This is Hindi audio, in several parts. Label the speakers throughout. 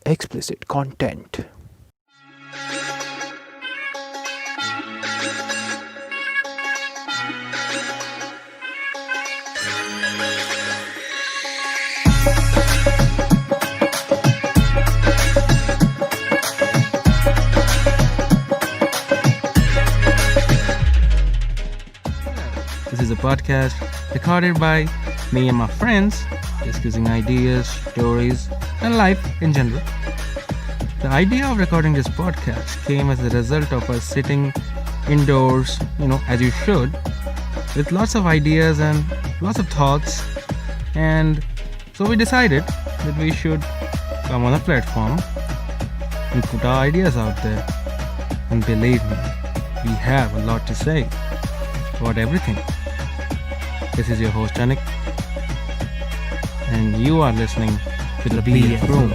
Speaker 1: explicit content.
Speaker 2: This is a podcast recorded by me and my friends discussing ideas, stories, and life in general. The idea of recording this podcast came as a result of us sitting indoors, as you should, with lots of ideas and lots of thoughts. And so we decided that we should come on a platform and put our ideas out there. And believe me, we have a lot to say about everything. This is your host Anik, and you are listening to the BF Room.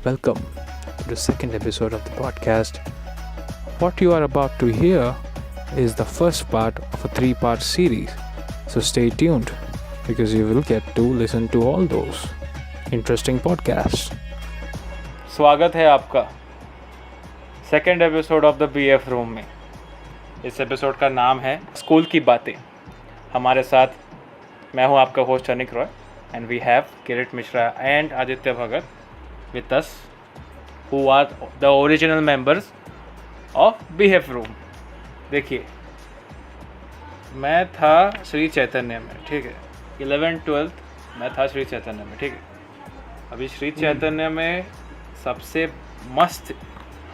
Speaker 1: Welcome to the second episode of the podcast. What you are about to hear is the first part of a 3-part series. So stay tuned because you will get to listen to all those interesting podcasts.
Speaker 3: स्वागत है आपका second episode of the BF room में। इस एपिसोड का नाम है स्कूल की बातें। हमारे साथ मैं हूं आपका host Anik Roy and we have Kirit Mishra and Aditya Bhagat with us who are the original members of BF room. देखिए, मैं था श्री चैतन्य में, ठीक है, 11th-12th मैं था श्री चैतन्य में, ठीक है। अभी श्री चैतन्य में सबसे मस्त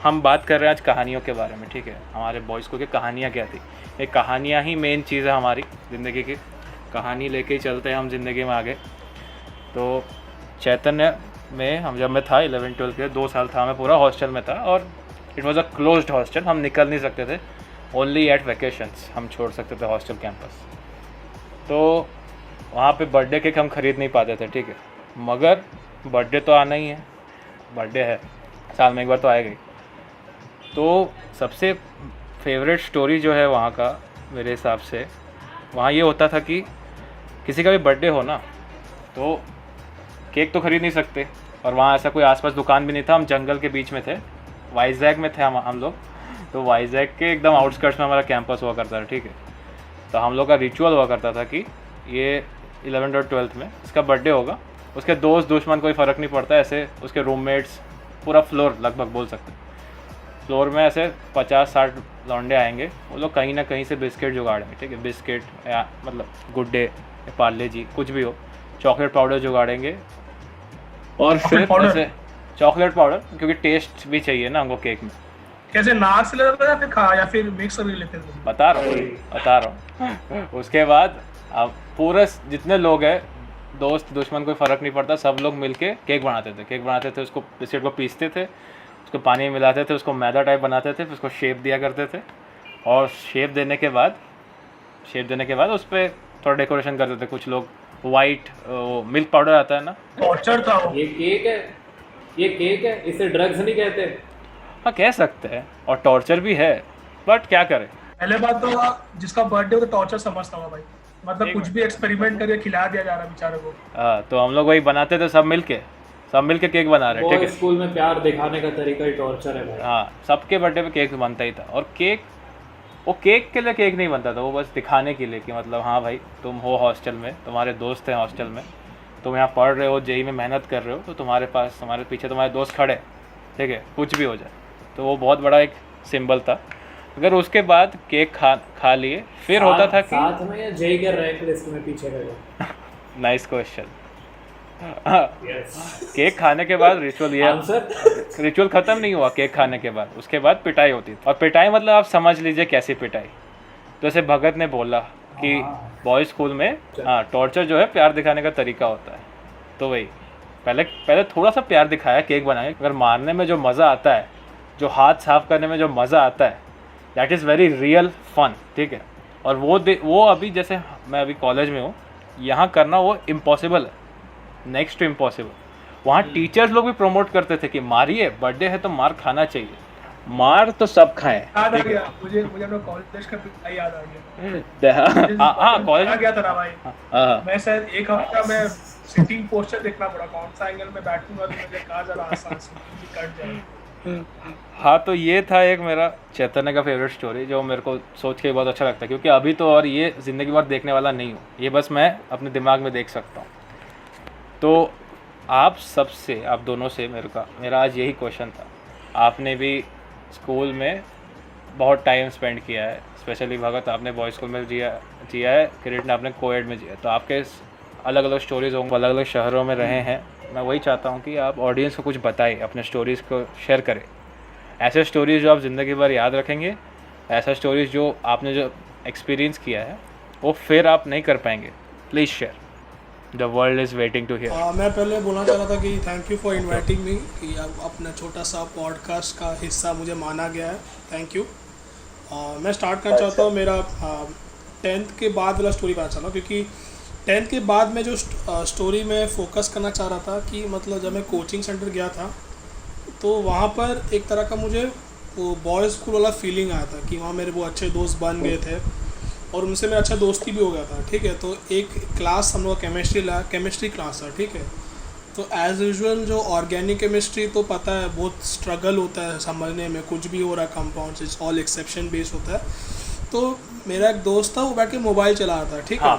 Speaker 3: हम बात कर रहे हैं आज कहानियों के बारे में, ठीक है। हमारे बॉयज़ स्कूल की कहानियाँ क्या थी, ये कहानियाँ ही मेन चीज़ है हमारी ज़िंदगी की। कहानी लेके ही चलते हैं हम ज़िंदगी में आगे। तो चैतन्य में हम जब मैं था 11th-12th के 2 साल था मैं, पूरा हॉस्टल में था और it was a closed hostel. हम निकल नहीं सकते थे, ओनली एट वैकेशंस हम छोड़ सकते थे हॉस्टल कैंपस। तो वहाँ पे बर्थडे केक हम ख़रीद नहीं पाते थे, ठीक है, मगर बर्थडे तो आना ही है, बर्थडे है, साल में एक बार तो आएगा ही। तो सबसे फेवरेट स्टोरी जो है वहाँ का मेरे हिसाब से, वहाँ ये होता था कि किसी का भी बर्थडे हो ना तो केक तो ख़रीद नहीं सकते, और वहाँ ऐसा कोई आसपास दुकान भी नहीं था। हम जंगल के बीच में थे, वाइजैग में थे हम लोग। तो वाइजैग के एकदम आउटस्कर्ट्स में हमारा कैंपस हुआ करता था, ठीक है। तो हम लोग का रिचुअल हुआ करता था कि ये 11th और 12th में इसका बर्थडे होगा, उसके दोस्त दुश्मन कोई फ़र्क नहीं पड़ता, ऐसे उसके रूममेट्स, पूरा फ्लोर लगभग बोल सकते हैं, फ्लोर में ऐसे 50-60 लौंडे आएंगे। वो लोग कहीं ना कहीं से बिस्किट जुगाड़ेंगे, ठीक है, बिस्किट या मतलब गुड डे, पार्ले जी, कुछ भी हो, चॉकलेट पाउडर जुगाड़ेंगे। और फिर ऐसे चॉकलेट पाउडर, क्योंकि टेस्ट भी चाहिए ना हमको केक में।
Speaker 4: कैसे नाक से लेते थे या फिर खा या फिर मिक्स करके लेते थे?
Speaker 3: बता रहा हूँ उसके बाद अब पूरे जितने लोग हैं, दोस्त दुश्मन कोई फ़र्क नहीं पड़ता, सब लोग मिलके केक बनाते थे। उसको बिस्किट को पीसते थे, उसको पानी में मिलाते थे, उसको मैदा टाइप बनाते थे, फिर उसको शेप दिया करते थे। और शेप देने के बाद उस पर थोड़ा डेकोरेशन करते थे। कुछ लोग वाइट मिल्क पाउडर आता है ना,
Speaker 4: टॉर्चर था वो।
Speaker 5: ये केक है, इसे ड्रग्स नहीं कहते।
Speaker 3: हाँ कह सकते हैं, और टॉर्चर भी है, बट क्या करें।
Speaker 4: पहले बात तो जिसका बर्थडे हो तो टॉर्चर समझता हुआ भाई, मतलब कुछ भी एक्सपेरिमेंट करके खिला दिया जा रहा है बेचारे को।
Speaker 3: हाँ, तो हम लोग वही बनाते थे, सब मिलके केक बना रहे, ठीक है।
Speaker 5: स्कूल में प्यार दिखाने का तरीका ही टॉर्चर है भाई।
Speaker 3: हाँ, सबके बर्थडे पे केक बनता ही था। और वो केक के लिए केक नहीं बनता था, वो बस दिखाने के लिए कि मतलब हाँ भाई तुम हो हॉस्टल में, तुम्हारे दोस्त हैं हॉस्टल में, तुम यहाँ पढ़ रहे हो, जेई में मेहनत कर रहे हो, तो तुम्हारे पीछे तुम्हारे दोस्त खड़े, ठीक है, कुछ भी हो जाए। तो वो बहुत बड़ा एक सिंबल था। अगर उसके बाद केक खा लिए, फिर होता था कि
Speaker 5: साथ में या जेई के रैंक लिस्ट में पीछे गए।
Speaker 3: Nice question. केक खाने के बाद रिचुअल ख़त्म नहीं हुआ। केक खाने के बाद उसके बाद पिटाई होती थी, और पिटाई मतलब आप समझ लीजिए कैसी पिटाई। जैसे भगत ने बोला कि बॉयज़ स्कूल में टॉर्चर जो है प्यार दिखाने का तरीका होता है। तो वही पहले थोड़ा सा प्यार दिखाया केक बनाए। अगर मारने में जो मज़ा आता है, जो हाथ साफ करने में जो मज़ा आता है, that is very real fun, ठीक है। और वो अभी जैसे मैं अभी कॉलेज में हूँ, यहाँ करना वो इम्पॉसिबल है, नेक्स्ट टू इम्पॉसिबल। वहाँ टीचर्स लोग भी प्रमोट करते थे कि मारिए, बर्थडे है तो मार खाना चाहिए। मार तो सब खाए।
Speaker 4: याद आ
Speaker 3: ठीक है।
Speaker 4: गया मुझे अपना कॉलेज का पिता याद आ गया।
Speaker 3: हाँ कॉलेज
Speaker 4: आ गया था ना भाई।
Speaker 3: हाँ
Speaker 4: मैं शायद एक हफ्ता में सिटिंग पोस्चर देखना पड़ा, कौन सा एंगल में बैठूंगा तो मुझे कहा जरा आसान से कट जाए।
Speaker 3: हाँ, तो ये था एक मेरा चैतन्य का फेवरेट स्टोरी जो मेरे को सोच के बहुत अच्छा लगता है, क्योंकि अभी तो और ये ज़िंदगी भर देखने वाला नहीं हूँ, ये बस मैं अपने दिमाग में देख सकता हूँ। तो आप दोनों से मेरा आज यही क्वेश्चन था। आपने भी स्कूल में बहुत टाइम स्पेंड किया है, स्पेशली भगत आपने बॉयज़ स्कूल में जिया है, किरीट ने आपने कोएड में जिया, तो आपके अलग अलग स्टोरीज़ होंगे, अलग अलग शहरों में रहे हैं। मैं वही चाहता हूँ कि आप ऑडियंस को कुछ बताएं, अपने स्टोरीज़ को शेयर करें, ऐसे स्टोरीज़ जो आप ज़िंदगी भर याद रखेंगे, ऐसा स्टोरीज़ जो आपने जो एक्सपीरियंस किया है वो फिर आप नहीं कर पाएंगे। Please share, the world is waiting to hear.
Speaker 6: मैं पहले बोलना चाह रहा था कि thank you for inviting me, कि अपना छोटा सा पॉडकास्ट का हिस्सा मुझे माना गया है, थैंक यू। मैं स्टार्ट करना चाहता हूँ मेरा 10th के बाद वाला स्टोरी बताना चाहता हूँ, क्योंकि 10th के बाद मैं जो स्टोरी में फ़ोकस करना चाह रहा था कि मतलब जब मैं कोचिंग सेंटर गया था तो वहाँ पर एक तरह का मुझे वो बॉयज़ स्कूल वाला फीलिंग आया था कि वहाँ मेरे वो अच्छे दोस्त बन गए थे और उनसे मेरा अच्छा दोस्ती भी हो गया था। ठीक है, तो एक क्लास हम लोग केमिस्ट्री क्लास था। ठीक है, तो एज़ यूजुअल जो ऑर्गेनिक केमिस्ट्री तो पता है बहुत स्ट्रगल होता है समझने में, कुछ भी हो रहा है compounds, it's all exception based होता है। तो मेरा एक दोस्त था, वो बैठ के मोबाइल चला रहा था। ठीक है,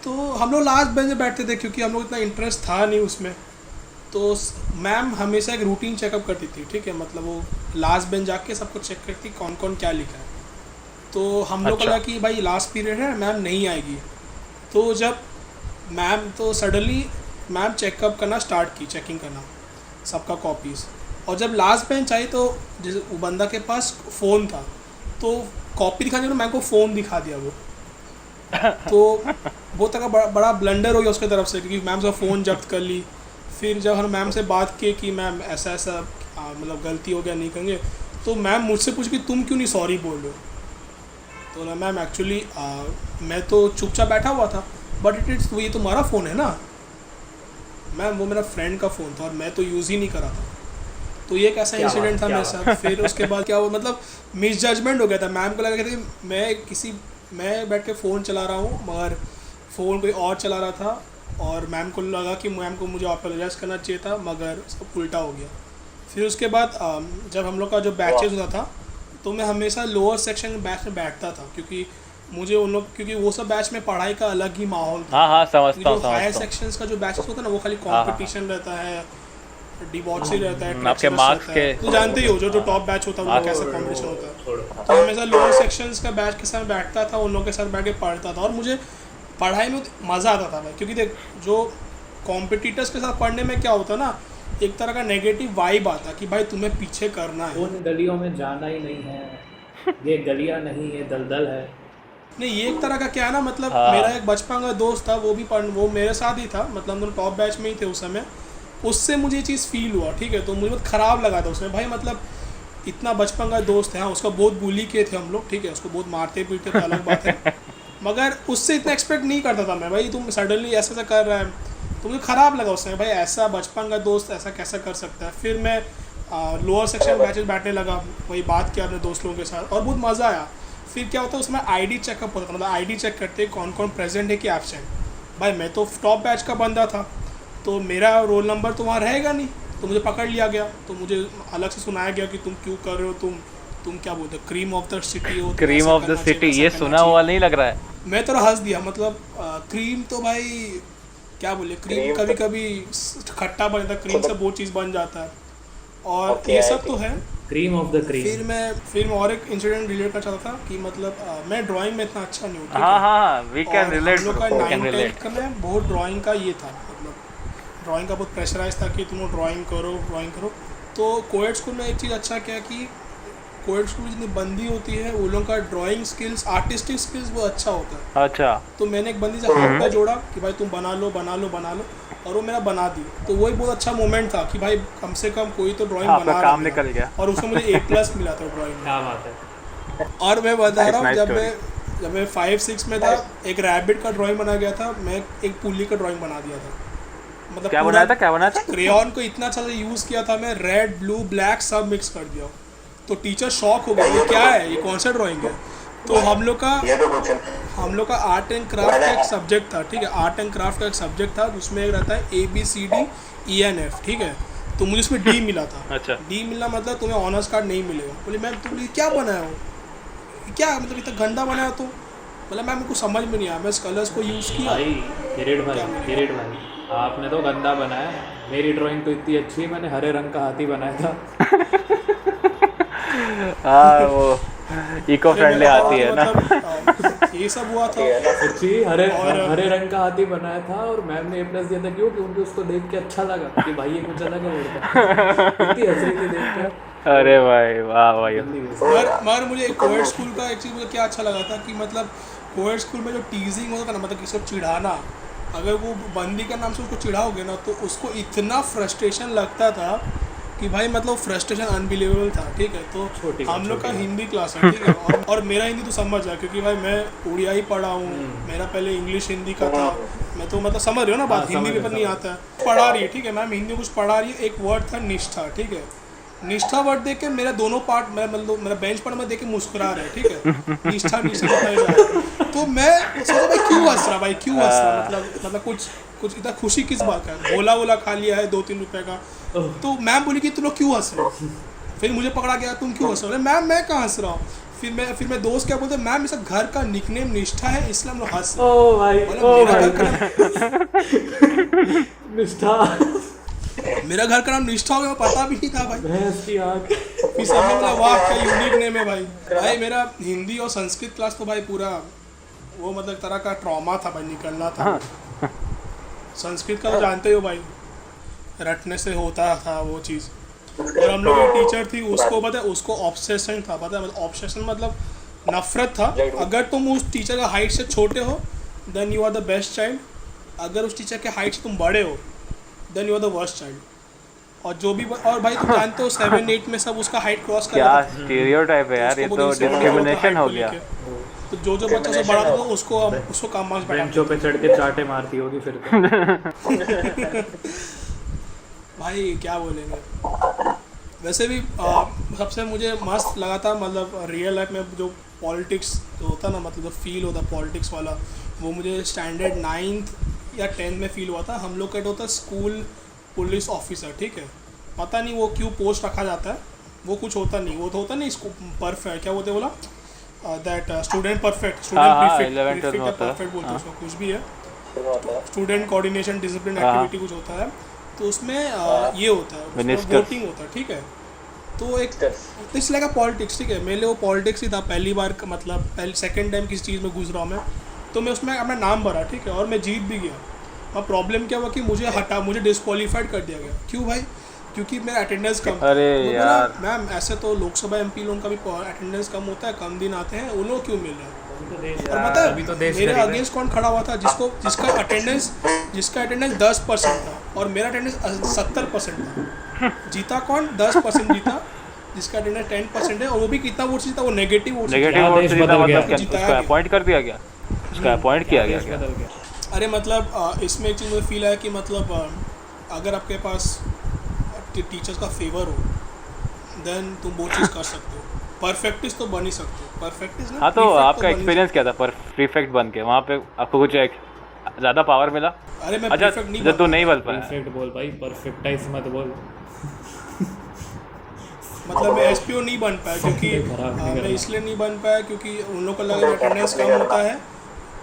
Speaker 6: तो हम लोग लास्ट बेंच में बैठते थे क्योंकि हम लोग इतना इंटरेस्ट था नहीं उसमें। तो मैम हमेशा एक रूटीन चेकअप करती थी। ठीक है, मतलब वो लास्ट बेंच जाके सबको चेक करती कौन कौन क्या लिखा है। तो हम लोग लगा कि भाई लास्ट पीरियड है, मैम नहीं आएगी। तो जब तो सडनली मैम चेकअप करना स्टार्ट की, चेकिंग करना सबका कॉपीज़। और जब लास्ट बेंच आई तो जिस वो बंदा के पास फ़ोन था, तो कॉपी दिखाने को मैम को फ़ोन दिखा दिया वो। तो बहुत तरह बड़ा ब्लंडर हो गया उसके तरफ से, क्योंकि मैम से फ़ोन जब्त कर ली। फिर जब हम मैम से बात की कि मैम ऐसा मतलब गलती हो गया, नहीं करेंगे, तो मैम मुझसे पूछ कि तुम क्यों नहीं सॉरी बोल रहे हो। तो ना मैम एक्चुअली मैं तो चुपचाप बैठा हुआ था, बट ये तुम्हारा फ़ोन है ना मैम, वो मेरा फ्रेंड का फ़ोन था और मैं तो यूज़ ही नहीं करा था। तो ये एक ऐसा इंसिडेंट था मेरे साथ। फिर उसके बाद क्या हुआ, मतलब मिस जजमेंट हो गया था। मैम को लगा कि मैं बैठ के फ़ोन चला रहा हूँ मगर फ़ोन कोई और चला रहा था, और मैम को लगा कि मैम को मुझे अपोलोजाइज़ करना चाहिए था, मगर सब उल्टा हो गया। फिर उसके बाद जब हम लोग का जो बैचेज होता था तो मैं हमेशा लोअर सेक्शन बैच में बैठता था, क्योंकि मुझे उन लोग, क्योंकि वो सब बैच में पढ़ाई का अलग ही माहौल था।
Speaker 3: हाँ समझता हूँ।
Speaker 6: हायर सेक्शंस का जो बैचेस होता है ना, वो खाली कंपटीशन रहता है, डिबॉक्सी रहता है,
Speaker 3: आपके मार्क्स के
Speaker 6: तो जानते ही हो जो टॉप बैच होता है वो कैसा कॉम्पिटिशन होता है। तो हमेशा लोअर सेक्शंस का बैच के साथ बैठता था, उन लोगों के साथ बैठ के पढ़ता था, और मुझे पढ़ाई में मज़ा आता था भाई। क्योंकि देख, जो कॉम्पिटिटर्स के साथ पढ़ने में क्या होता है ना, एक तरह का नेगेटिव वाइब आता कि भाई तुम्हें पीछे करना है,
Speaker 5: उन गलियों में जाना ही नहीं है, ये गलियां नहीं है, दलदल है।
Speaker 6: नहीं, ये एक तरह का क्या है ना, मतलब मेरा एक बचपन का दोस्त था, वो मेरे साथ ही था, मतलब हम दोनों टॉप बैच में ही थे उस समय। उससे मुझे ये चीज़ फील हुआ। ठीक है, तो मुझे बहुत ख़राब लगा था उसमें, भाई मतलब इतना बचपन का दोस्त है। हाँ, उसका बहुत बुली किए थे हम लोग। ठीक है, उसको बहुत मारते पीटते थे, अलग बात है, मगर उससे इतना एक्सपेक्ट नहीं करता था मैं, भाई तुम सडनली ऐसा कर रहा है, तो मुझे ख़राब लगा उसमें, भाई ऐसा बचपन का दोस्त ऐसा कैसा कर सकता है। फिर मैं लोअर सेक्शन बैचेस बैठने लगा, वही बात किया अपने दोस्त लोगों के साथ, और बहुत मज़ा आया। फिर क्या होता है उसमें आईडी चेकअप होता था, मतलब आईडी चेक करते कौन कौन प्रेजेंट है कि एब्सेंट। भाई मैं तो टॉप बैच का बंदा था, तो मेरा रोल नंबर तो वहाँ रहेगा नहीं, तो मुझे पकड़ लिया गया। तो मुझे अलग से सुनाया गया कि तुम क्यों कर रहे हो, तुम क्या बोलते हो, क्रीम ऑफ द सिटी हो,
Speaker 3: क्रीम ऑफ द सिटी, ये सुना हुआ नहीं लग रहा है।
Speaker 6: मैं तो हंस दिया, मतलब क्रीम तो भाई क्या बोले, क्रीम कभी कभी खट्टा बन जाता है, क्रीम से बहुत चीज़ बन जाता है, और ये सब तो है
Speaker 5: क्रीम ऑफ द क्रीम।
Speaker 6: फिर मैं और एक इंसिडेंट रिलेट करना चाहता था कि मतलब मैं ड्राइंग में इतना अच्छा नहीं हूँ।
Speaker 3: हाँ वी कैन रिलेट।
Speaker 6: हम लोग का 9th का में बहुत ड्राइंग का ये था, मतलब ड्राइंग का बहुत प्रेशराइज था कि तुम ड्राइंग करो। तो कोएड स्कूल में एक चीज़ अच्छा क्या कि कोएड स्कूल जितनी बंदी होती है वो लोगों का ड्राइंग स्किल्स, आर्टिस्टिक स्किल्स वो अच्छा होता है।
Speaker 3: अच्छा,
Speaker 6: तो मैंने एक बंदी से हाथ का जोड़ा कि भाई तुम बना लो, और वो मेरा बना दी। तो वही बहुत अच्छा मोमेंट था कि भाई कम से कम कोई तो ड्राइंग बना रहा
Speaker 3: काम निकल गया,
Speaker 6: और उसमें मुझे A+ मिला था ड्राइंग में।
Speaker 5: क्या बात है।
Speaker 6: और मैं बता रहा हूँ, जब मैं 5-6 में था, एक रैबिट का ड्राइंग बना गया था, मैं एक पुली का ड्राइंग बना दिया था। मतलब
Speaker 3: क्या बनाया था?
Speaker 6: क्रेयॉन को इतना अच्छा यूज़ किया था मैं, रेड ब्लू ब्लैक सब मिक्स कर दिया, तो टीचर शॉक हो गया, ये क्या है, ये कौन सा ड्राइंग है। तो हम लोग का आर्ट एंड क्राफ्ट का एक सब्जेक्ट था, ठीक है, आर्ट एंड क्राफ्ट का एक सब्जेक्ट था, उसमें एक रहता है ABCDENF, ठीक है। तो मुझे उसमें D मिला था।
Speaker 3: अच्छा।
Speaker 6: D मिलना मतलब तुम्हें ऑनर्स कार्ड नहीं मिलेगा। बोले मैम तुम ये क्या बनाया हो, क्या मतलब इतना गंदा बनाया तो। मतलब मैम को समझ में नहीं आया, मैं इस कलर्स को यूज़ किया।
Speaker 5: भाई किरीट भाई आपने तो गंदा बनाया, मेरी ड्राइंग तो इतनी अच्छी है, मैंने हरे रंग का हाथी बनाया था।
Speaker 3: हाँ वो इको फ्रेंडली आती है ना।
Speaker 6: ये सब हुआ था।
Speaker 5: सच्ची हरे रंग का हाथी बनाया था और मैम ने A+ दिया था। क्यों? क्योंकि उसको देख के अच्छा लगा कि भाई ये कुछ अलग है इतनी हंस रही थी देख कर।
Speaker 3: अरे भाई वाह भाई।
Speaker 6: मगर मुझे कोएड स्कूल का एक चीज़ मुझे क्या अच्छा लगा था कि मतलब कोएड स्कूल में जो टीजिंग होता था ना, मतलब किसी को चिढ़ाना, अगर वो बंदी का नाम से उसको चिढ़ाओगे ना तो उसको इतना फ्रस्ट्रेशन लगता था कि भाई मतलब फ्रस्ट्रेशन अनबिलीवेबल था, ठीक है। तो हम लोग का हिंदी क्लास है, ठीक है, और मेरा हिंदी तो समझ है क्योंकि भाई मैं उड़िया ही पढ़ा हूँ, मेरा पहले इंग्लिश हिंदी का था, मैं तो मतलब समझ रही हूँ ना बात, हिंदी पेपर नहीं आता है। पढ़ा रही है, ठीक है, मैम हिंदी में कुछ पढ़ा रही है, एक वर्ड था निष्ठा, ठीक है। निष्ठा वर्ड देख के मेरा दोनों पार्ट मेरा बेंच पर मैं देख के मुस्कुरा रहे, ठीक है, निष्ठा तो मैं सोचा भाई क्यों हंस रहा, क्यों हंस रहा, मतलब कुछ इतना खुशी किस बात का, बोला खा लिया है 2-3 रुपए का। तो मैम बोली कि तुम लोग क्यों हंस रहे हो, फिर मुझे पकड़ा गया तुम क्यों हंस रहे हो, मैम कहाँ हंस रहा हूँ। फिर मैं दोस्त क्या बोलते, मैम इसका घर का निकनेम निष्ठा है इसलिए हम लोग हंस रहे हैं। मेरा घर का नाम निष्ठा हो गया, पता भी नहीं था भाई। फिर सब बोला वाह क्या यूनिक नेम है भाई। मेरा हिंदी और संस्कृत क्लास तो भाई पूरा वो मतलब तरह का ट्रॉमा था भाई, निकलना था। संस्कृत का तो जानते हो भाई, रटने से होता था वो चीज़। और हम लोग की टीचर थी, उसको पता है, उसको ऑब्सेशन था, पता है मतलब ऑब्सेशन मतलब नफरत था। अगर तुम उस टीचर का हाइट से छोटे हो then you are the best child, अगर उस टीचर के हाइट से तुम बड़े हो then you are the worst child. और जो भी और भाई तुम जानते हो 7-8 में सब उसका हाइट क्रॉस कर
Speaker 3: क्या स्टीरियोटाइप है यार, ये तो डिस्क्रिमिनेशन हो गया।
Speaker 6: तो जो बच्चा से बड़ा था उसको कम मार्क्स बढ़ा।
Speaker 5: बेंचों पे चढ़ के चाटे मारती होगी फिर तो।
Speaker 6: भाई क्या बोलेंगे। वैसे भी सबसे मुझे मस्त लगा था मतलब रियल लाइफ में जो पॉलिटिक्स जो होता ना, मतलब जो फील होता पॉलिटिक्स वाला, वो मुझे स्टैंडर्ड 9th या 10th में फील हुआ था। हम लोग का होता है स्कूल पुलिस ऑफिसर, ठीक है, पता नहीं वो क्यों पोस्ट रखा जाता है, वो कुछ होता नहीं, वो तो होता नहीं परफेक्ट, क्या बोलते बोला that student perfect, student perfect बोलते हैं उसको, कुछ भी है, स्टूडेंट कोऑर्डिनेशन डिसिप्लिन एक्टिविटी कुछ होता है। तो उसमें ये होता है, वोटिंग होता है, ठीक है। तो एक इस लगा पॉलिटिक्स, ठीक है, मेरे लिए वो पॉलिटिक्स ही था। पहली बार मतलब सेकेंड टाइम किसी चीज़ में गुजरा रहा हूँ मैं, तो मैं उसमें अपना नाम भरा, ठीक है, और मैं जीत भी गया। और प्रॉब्लम क्या हुआ कि मुझे डिस्क्वालीफाइड कर दिया गया। क्यों भाई? क्योंकि मेरा अटेंडेंस कम।
Speaker 3: अरे यार
Speaker 6: मैम ऐसे तो लोकसभा MP लोगों का भी अटेंडेंस कम होता है, कम दिन आते हैं, उन लोग क्यों मिल रहे हैं? और पता है मेरे अगेंस्ट कौन खड़ा हुआ था, जिसका अटेंडेंस 10% था और मेरा अटेंडेंस 70% था। जीता कौन? 10% जीता, जिसका अटेंडेंस 10% है, और वो भी कितना वोट जीता, वो नेगेटिव वोट
Speaker 3: जीता, मतलब उसका अपॉइंट कर दिया गया, उसका अपॉइंट किया गया।
Speaker 6: अरे मतलब इसमें एक चीज़ मुझे फील है कि मतलब अगर आपके पास टीचर्स का फेवर हो देन तुम वो चीज़ कर सकते हो। परफेक्टिस तो बन ही सकते हो, परफेक्टिस ना।
Speaker 3: हाँ, तो आपका एक्सपीरियंस क्या था प्रीफेक्ट बन के? वहाँ पे आपको कुछ ज़्यादा पावर मिला?
Speaker 6: अरे मैं
Speaker 3: अच्छा,
Speaker 6: परफेक्ट नहीं
Speaker 3: जब तू नहीं बोल पाया।
Speaker 5: परफेक्ट बोल भाई, परफेक्टाइज मत बोल।
Speaker 6: मतलब मैं SPO नहीं बन पाया क्योंकि मैं इसलिए नहीं बन पाया क्योंकि उन लोग को लगा अटेंडेंस कम होता है,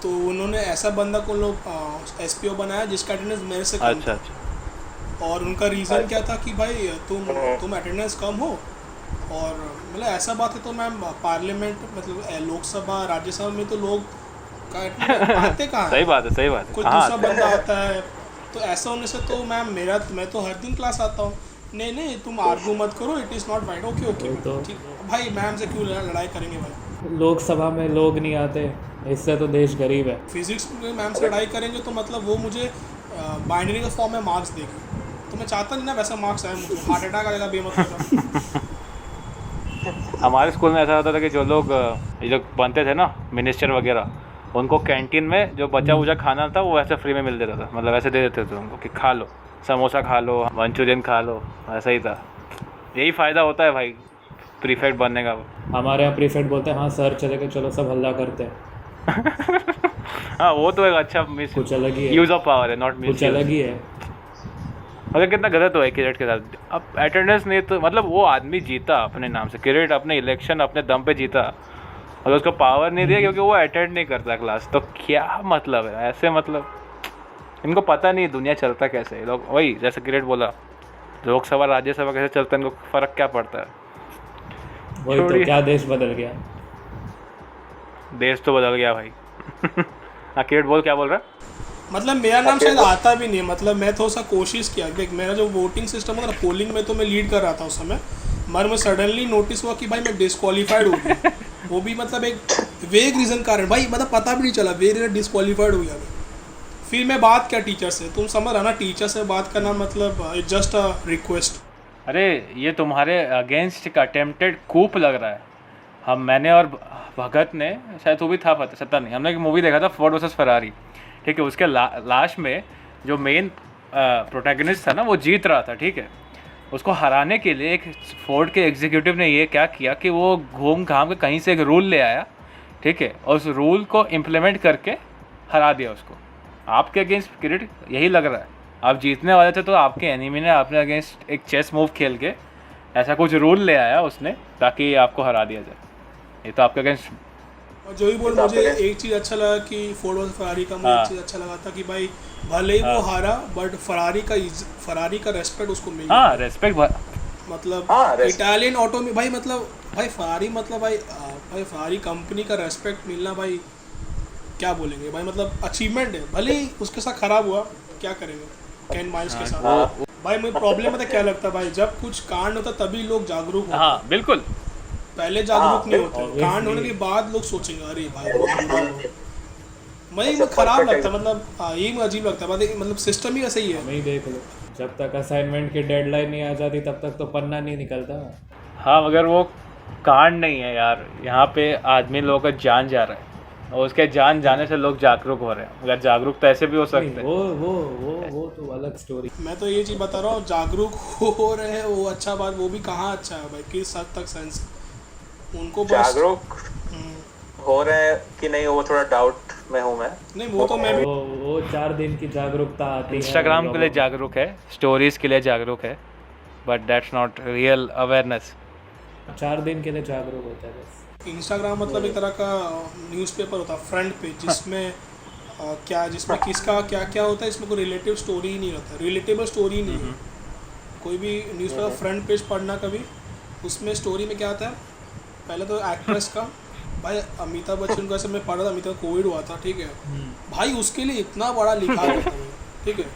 Speaker 6: तो उन्होंने ऐसा बंदा को लोग SPO बनाया जिसका अटेंडेंस मेरे से कम था। और उनका रीज़न क्या था कि भाई तुम अटेंडेंस कम हो, और मतलब ऐसा बात है तो मैम पार्लियामेंट मतलब लोकसभा राज्यसभा में तो लोग आते कहाँ?
Speaker 3: सही बात है, सही बात है।
Speaker 6: कुछ दूसरा बंदा आता है, तो ऐसा होने से तो मैम मैं तो हर दिन क्लास आता हूँ। नहीं तुम आर्गू मत करो, it is not right. Okay ठीक भाई, मैम से क्यों लड़ाई करेंगे भाई?
Speaker 5: लोकसभा में लोग नहीं आते, इससे तो देश गरीब है।
Speaker 6: फिजिक्स में मैम से लड़ाई करेंगे तो मतलब वो मुझे बाइनरी के फॉर्म में मार्क्स देगी, तो मैं चाहता नहीं ना वैसा मार्क्स आए मुझे, हार्ट अटैक आएगा बेमतलब।
Speaker 3: हमारे स्कूल में ऐसा होता था कि जो लोग बनते थे ना मिनिस्टर वगैरह, उनको कैंटीन में जो बचा हुआ खाना था वो ऐसे फ्री में मिल देता था, मतलब ऐसे दे देते थे उनको कि खा लो, समोसा खा लो, मंचूरियन खा लो, ऐसा ही था। यही फ़ायदा होता है भाई प्रीफेक्ट बनने का वो।
Speaker 5: हमारे यहाँ प्रीफेक्ट बोलते हैं हाँ सर चलेगा, चलो सब हल्ला करते हैं।
Speaker 3: हाँ वो तो एक अच्छा मिस
Speaker 5: कुछ अलग ही है,
Speaker 3: यूज ऑफ पावर है, नॉट मिस।
Speaker 5: कुछ अलग ही है।
Speaker 3: अगर कितना गलत हुआ है किरेट के साथ। अब अटेंडेंस नहीं तो मतलब वो आदमी जीता अपने नाम से, किरेट अपने इलेक्शन अपने दम पे जीता, और उसको पावर नहीं दिया क्योंकि वो अटेंड नहीं करता क्लास। तो क्या मतलब है ऐसे, मतलब इनको पता नहीं दुनिया चलता कैसे है। लोग वही जैसे किरेट बोला, लोकसभा राज्यसभा कैसे चलता है, इनको फ़र्क क्या पड़ता है।
Speaker 5: वही तो, क्या देश बदल गया।
Speaker 3: देश तो बदल गया भाई। हाँ किरेट बोल, क्या बोल रहा है?
Speaker 6: मतलब मेरा नाम शायद आता भी नहीं है, मतलब मैं थोड़ा सा कोशिश किया। देख मेरा जो वोटिंग सिस्टम था ना, पोलिंग में तो मैं लीड कर रहा था उस समय, मगर मैं सडनली नोटिस हुआ कि भाई मैं डिस्क्वालीफाइड हो गया। वो भी मतलब एक वेग रीज़न कारण भाई, मतलब पता भी नहीं चला, वेग रीज़न डिस्क्वालीफाइड हो गया मैं। फिर मैं बात किया टीचर से, तुम समझ रहा ना, टीचर से बात करना मतलब इट्स जस्ट अ रिक्वेस्ट।
Speaker 3: अरे ये तुम्हारे अगेंस्ट एक अटेम्प्टेड कूप लग रहा है। मैंने और भगत ने, शायद वो भी था, पता नहीं, हमने एक मूवी देखा था फोर्ड वर्सेस फरारी, ठीक है। उसके लास्ट में जो मेन प्रोटैगनिस्ट था ना, वो जीत रहा था, ठीक है। उसको हराने के लिए एक फोर्ड के एग्जीक्यूटिव ने ये क्या किया कि वो घूम घाम के कहीं से एक रूल ले आया, ठीक है, और उस रूल को इम्प्लीमेंट करके हरा दिया उसको। आपके अगेंस्ट किरेट यही लग रहा है, आप जीतने वाले थे तो आपके एनिमी ने आपने अगेंस्ट एक चेस मूव खेल के ऐसा कुछ रूल ले आया उसने ताकि आपको हरा दिया जाए। ये तो आपके अगेंस्ट।
Speaker 6: और जो भी बोल, मुझे एक चीज़ अच्छा लगा कि फोर्ड वर्सेस फरारी का, मुझे एक चीज़ अच्छा लगा था कि भाई भले ही वो हारा, बट फरारी का रेस्पेक्ट उसको मिला।
Speaker 3: हाँ रेस्पेक्ट,
Speaker 6: मतलब इटालियन ऑटो में भाई, मतलब भाई फरारी, मतलब भाई फरारी कंपनी का रेस्पेक्ट मिलना भाई, क्या बोलेंगे भाई, मतलब अचीवमेंट है। भले ही उसके साथ खराब हुआ, क्या करेंगे, कैन माइल्स के साथ। भाई मुझे प्रॉब्लम पता क्या लगता है भाई, जब कुछ कांड होता तभी लोग जागरूक होते।
Speaker 3: हाँ बिल्कुल,
Speaker 6: पहले जागरूक नहीं होते, कांड होने के बाद लोग सोचेंगे अरे भाई मुझे खराब लगता है, मतलब ये मुझे अजीब लगता है, मतलब सिस्टम ही ऐसे ही है।
Speaker 5: नहीं देख लो, जब तक असाइनमेंट की डेडलाइन नहीं आ जाती तब तक तो पन्ना नहीं निकलता।
Speaker 3: हाँ मगर वो कांड नहीं है यार, यहाँ पे आदमी लोगों का जान जा रहा है, और उसके जान जाने से लोग जागरूक हो रहे हैं। मगर जागरूक तो ऐसे भी हो सकते हैं।
Speaker 5: वो तो अलग स्टोरी।
Speaker 6: मैं तो ये चीज़ बता रहा हूँ, जागरूक हो रहे हैं वो अच्छा बात, वो भी कहाँ अच्छा है भाई, किस हद तक सेंस उनको
Speaker 7: जागरूक हो रहे हैं कि नहीं, वो थोड़ा डाउट में हूँ मैं।
Speaker 6: नहीं वो तो मैं भी,
Speaker 5: वो 4 दिन की जागरूकता आती है।
Speaker 3: इंस्टाग्राम के लिए जागरूक है, स्टोरीज के लिए जागरूक है, but that's not real awareness.
Speaker 5: 4 दिन के लिए जागरूक होता है बस।
Speaker 6: इंस्टाग्राम मतलब एक तरह का न्यूज़पेपर होता है, फ्रंट पेज, जिसमें जिसमें किसका क्या क्या होता है, इसमें कोई रिलेटिव स्टोरी ही नहीं रहता, रिलेटेबल स्टोरी ही नहीं है। कोई भी न्यूज़पेपर फ्रंट पेज पढ़ना कभी, उसमें स्टोरी में क्या आता है, पहले तो एक्ट्रेस का, भाई अमिताभ बच्चन को ऐसे मैं पढ़ा था, अमिताभ कोविड हुआ था, ठीक है भाई, उसके लिए इतना बड़ा लिखा गया था, ठीक है,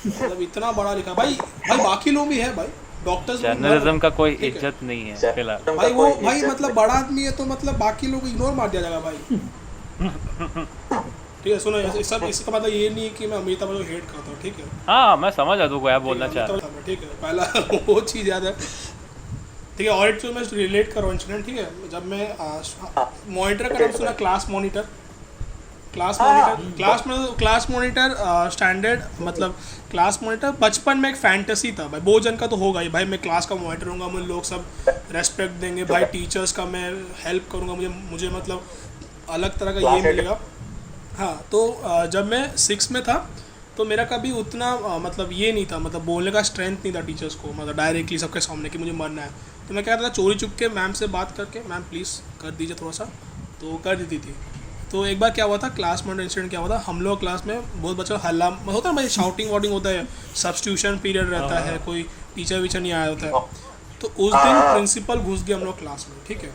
Speaker 6: मतलब इतना बड़ा लिखा भाई बाकी लोग भी है भाई, डॉक्टर्स,
Speaker 3: जर्नलिज्म का कोई इज्जत नहीं है फिलहाल
Speaker 6: भाई, वो भाई मतलब बड़ा आदमी है तो मतलब बाकी लोग इग्नोर मार दिया जाएगा भाई। ठीक है सुनो, सब इसका मतलब ये नहीं कि मैं अमिताभ बच्चन को हेट करता हूँ, ठीक है।
Speaker 3: हाँ मैं समझ आता हूँ क्या बोलना चाह रहा हूँ।
Speaker 6: ठीक है, पहला वो चीज़ याद है, ठीक है। और एक चीज़ मैं रिलेट कर रहा हूँ इंसिडेंट, ठीक है। जब मैं मॉनिटर का नाम सुना, क्लास मॉनिटर स्टैंडर्ड, मतलब क्लास मॉनिटर बचपन में एक फैंटेसी था भाई, बहुत जन का तो होगा ही भाई, मैं क्लास का मॉनिटर होऊंगा, मुझे लोग सब रेस्पेक्ट देंगे भाई, टीचर्स का मैं हेल्प करूँगा, मुझे मतलब अलग तरह का ये मिलेगा। हाँ तो जब मैं 6 में था तो मेरा कभी उतना मतलब ये नहीं था, मतलब बोलने का स्ट्रेंथ नहीं था टीचर्स को, मतलब डायरेक्टली सबके सामने कि मुझे मरना है। तो मैं क्या करता था, चोरी चुप के मैम से बात करके, मैम प्लीज़ कर दीजिए थोड़ा सा, तो कर देती थी। तो एक बार क्या हुआ था, क्लास में इंसिडेंट क्या हुआ था, हम लोग क्लास में बहुत बच्चा हल्ला होता है भाई, शाउटिंग वाउटिंग होता है, सब्स्टिट्यूशन पीरियड रहता है, कोई टीचर वीचर नहीं आया होता है। तो उस दिन प्रिंसिपल घुस गया हम लोग क्लास में, ठीक है।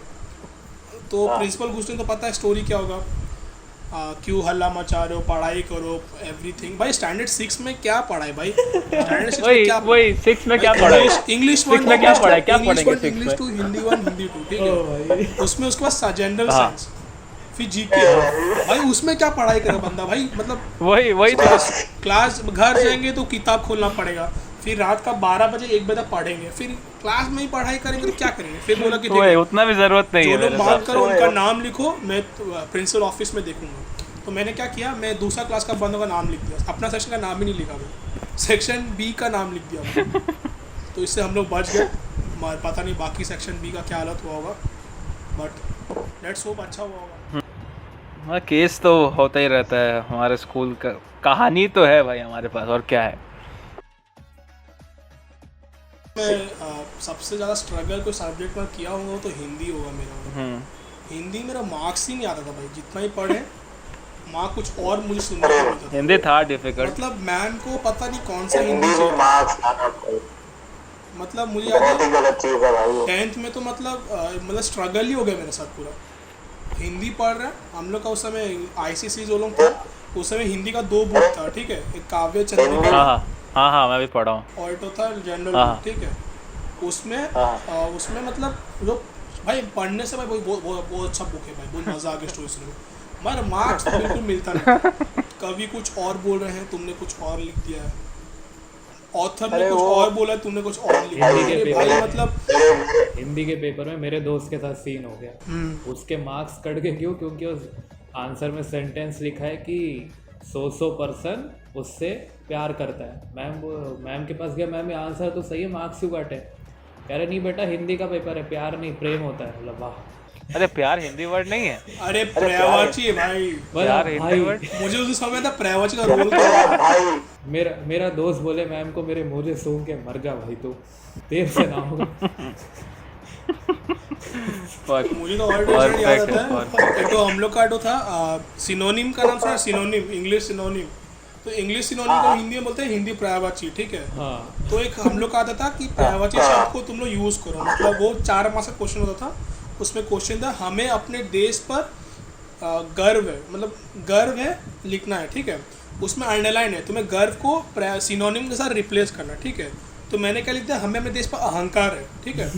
Speaker 6: तो प्रिंसिपल घुसने तो पता है स्टोरी क्या होगा, क्यों हल्ला मचा रहे हो, पढ़ाई करो, एवरीथिंग। भाई स्टैंडर्ड 6 में क्या पढ़ाई भाई, स्टैंडर्ड 6 में क्या,
Speaker 3: वही 6 में क्या पढ़ाई,
Speaker 6: इंग्लिश 1
Speaker 3: में क्या पढ़ाई, क्या पढ़ेंगे 6 में,
Speaker 6: इंग्लिश 2, हिंदी 1, हिंदी 2, ठीक है। उसमें उसके बाद जनरल साइंस, फिर जीके, भाई उसमें क्या पढ़ाई करे बंदा भाई, मतलब
Speaker 3: वही
Speaker 6: क्लास घर जाएंगे तो किताब खोलना पड़ेगा, फिर रात का 12 बजे 1 बजे तक पढ़ेंगे, फिर क्लास में ही पढ़ाई करेंगे तो क्या करेंगे। फिर बोला कि
Speaker 3: वही उतना भी ज़रूरत नहीं है,
Speaker 6: जो लोग मांग करो उनका नाम लिखो, मैं प्रिंसिपल ऑफिस में देखूंगा। तो मैंने क्या किया, मैं दूसरा क्लास का बंदों का नाम लिख दिया, अपना सेक्शन का नाम ही नहीं लिखा, मैं सेक्शन बी का नाम लिख दिया। तो इससे हम लोग बच गए। पता नहीं बाकी सेक्शन बी का क्या हालत हुआ होगा, बट लेट्स होप अच्छा हुआ होगा।
Speaker 3: हाँ, केस तो होता ही रहता है हमारे स्कूल का, कहानी तो है भाई हमारे पास, और क्या है।
Speaker 6: मैं सबसे ज़्यादा स्ट्रगल कोई सब्जेक्ट में किया होगा तो हिंदी होगा मेरा। हिंदी मेरा मार्क्स ही नहीं आता था भाई, जितना ही पढ़े मार्क्स कुछ और मुझे सुनने को मिलता था।
Speaker 3: हिंदी था डिफिकल्ट,
Speaker 6: मतलब मैम को पता नहीं कौन सा हिंदी चाहिए। मतलब मुझे याद है 10th में तो मतलब स्ट्रगल ही हो गया मेरे साथ पूरा। हिंदी पढ़ रहे हैं हम लोग का, उस समय ICC जो लोग था उस समय हिंदी का 2 बुक था, ठीक है, एक काव्य चंद्रिका,
Speaker 3: हाँ मैं भी पढ़ा हूँ,
Speaker 6: और तो था जनरल, ठीक है। उसमें मतलब जो भाई पढ़ने से भाई बहुत अच्छा बुक है भाई, बहुत मजा आ गया स्टोरी सुनने में, मगर मार्क्स तो बिल्कुल मिलता नहीं। कभी कुछ और बोल रहे हैं, तुमने कुछ और लिख दिया है, ऑथर ने कुछ और बोला है, तुमने कुछ और लिख दिया है भाई। मतलब
Speaker 5: हिंदी के पेपर में मेरे दोस्त के साथ सीन हो गया, उसके मार्क्स कट गए। क्यों? क्योंकि उस आंसर में सेंटेंस लिखा है कि 100% उससे प्यार करता है। मैम के पास गया, मैम ये आंसर तो सही है, मार्क्स क्यों काटे? कह रहे नहीं बेटा, हिंदी का पेपर है, प्यार नहीं प्रेम होता है। मतलब वाह,
Speaker 3: अरे प्यार हिंदी वर्ड नहीं है,
Speaker 6: अरे प्रेवाची है भाई,
Speaker 3: प्यार हिंदी वर्ड।
Speaker 6: मुझे उस समय था प्रेवाची का रोल क्या।
Speaker 5: मेरा दोस्त बोले मैम को, मेरे मुझे सूंघ के मर जा भाई, तू देर से ना होगा।
Speaker 6: मुझे तो ऑलरेडी याद आता है, एक तो हम लोग का जो था सिनोनिम का नाम सुना, सिनोनिम, इंग्लिश सिनोनिम। तो इंग्लिश सिनोनिम को हिंदी में बोलते हैं हिंदी पर्यायवाची, ठीक है। तो एक हम लोग का आता था कि पर्यायवाची शब्द को तुम लोग यूज़ करो। मतलब वो 4 मार्क्स का क्वेश्चन होता था, उसमें क्वेश्चन था हमें अपने देश पर गर्व है, मतलब गर्व है लिखना है, ठीक है। उसमें अंडरलाइन है, तुम्हें गर्व को सिनोनिम के साथ रिप्लेस करना, ठीक है। तो मैंने क्या लिख दिया, हमें अपने देश पर अहंकार है, ठीक है।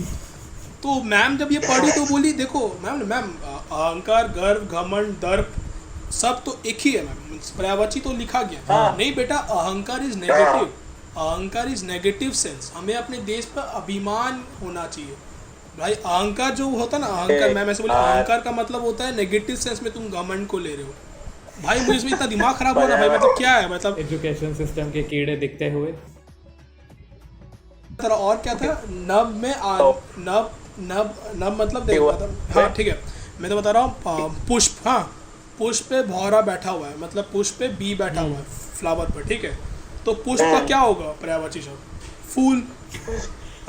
Speaker 6: तो मैम जब ये पढ़ी तो बोली देखो मैम अहंकार, गर्व, घमंड, दर्प सब तो एक ही है मैम, पर्यायवाची तो लिखा गया। नहीं बेटा, अहंकार इज नेगेटिव, अहंकार इज नेगेटिव सेंस, हमें अपने देश पर अभिमान होना चाहिए भाई। अहंकार जो होता है ना, अहंकार, मैम ऐसे बोली, अहंकार का मतलब होता है नेगेटिव सेंस में तुम घमंड को ले रहे हो भाई। मुझे इसमें इतना दिमाग खराब हो रहा भाई, मतलब क्या है, मतलब
Speaker 5: एजुकेशन सिस्टम के कीड़े दिखते हुए।
Speaker 6: और क्या था, नब में नब मतलब देखो, हाँ ठीक है, मैं तो बता रहा हूँ। पुष्प, हाँ पुष्प पे भौरा बैठा हुआ है, मतलब पुष्प पे बी बैठा हुआ है फ्लावर पर, ठीक है। तो पुष्प का क्या होगा पर्यायवाची शब्द? फूल,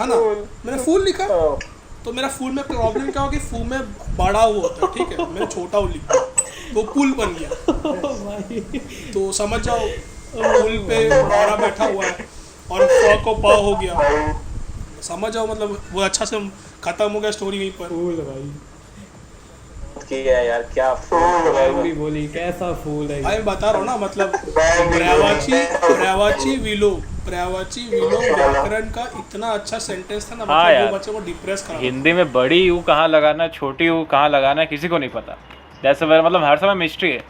Speaker 6: है ना। मैंने फूल लिखा, तो मेरा फूल में प्रॉब्लम क्या होगी, फूल में बड़ा हुआ होता है, ठीक है, मैंने छोटा वो लिख दिया तो पुल बन गया। तो समझ जाओ, पुल पे भौरा बैठा हुआ है और फ को प हो गया, समझ जाओ, मतलब वो अच्छा से खत्म हो गया स्टोरी वहीं पर।
Speaker 5: फूल भाई
Speaker 7: किया यार, क्या फूल
Speaker 5: भी बोली, कैसा फूल है
Speaker 6: भाई, बता रहा हूँ ना, मतलब पर्यायवाची विलोम व्याकरण का इतना अच्छा सेंटेंस था ना, मतलब वो बच्चे को डिप्रेस करा।
Speaker 3: हिंदी में बड़ी यू कहाँ लगाना, छोटी यू कहाँ लगाना, किसी को नहीं पता। जैसे मतलब हर समय मिस्ट्री है,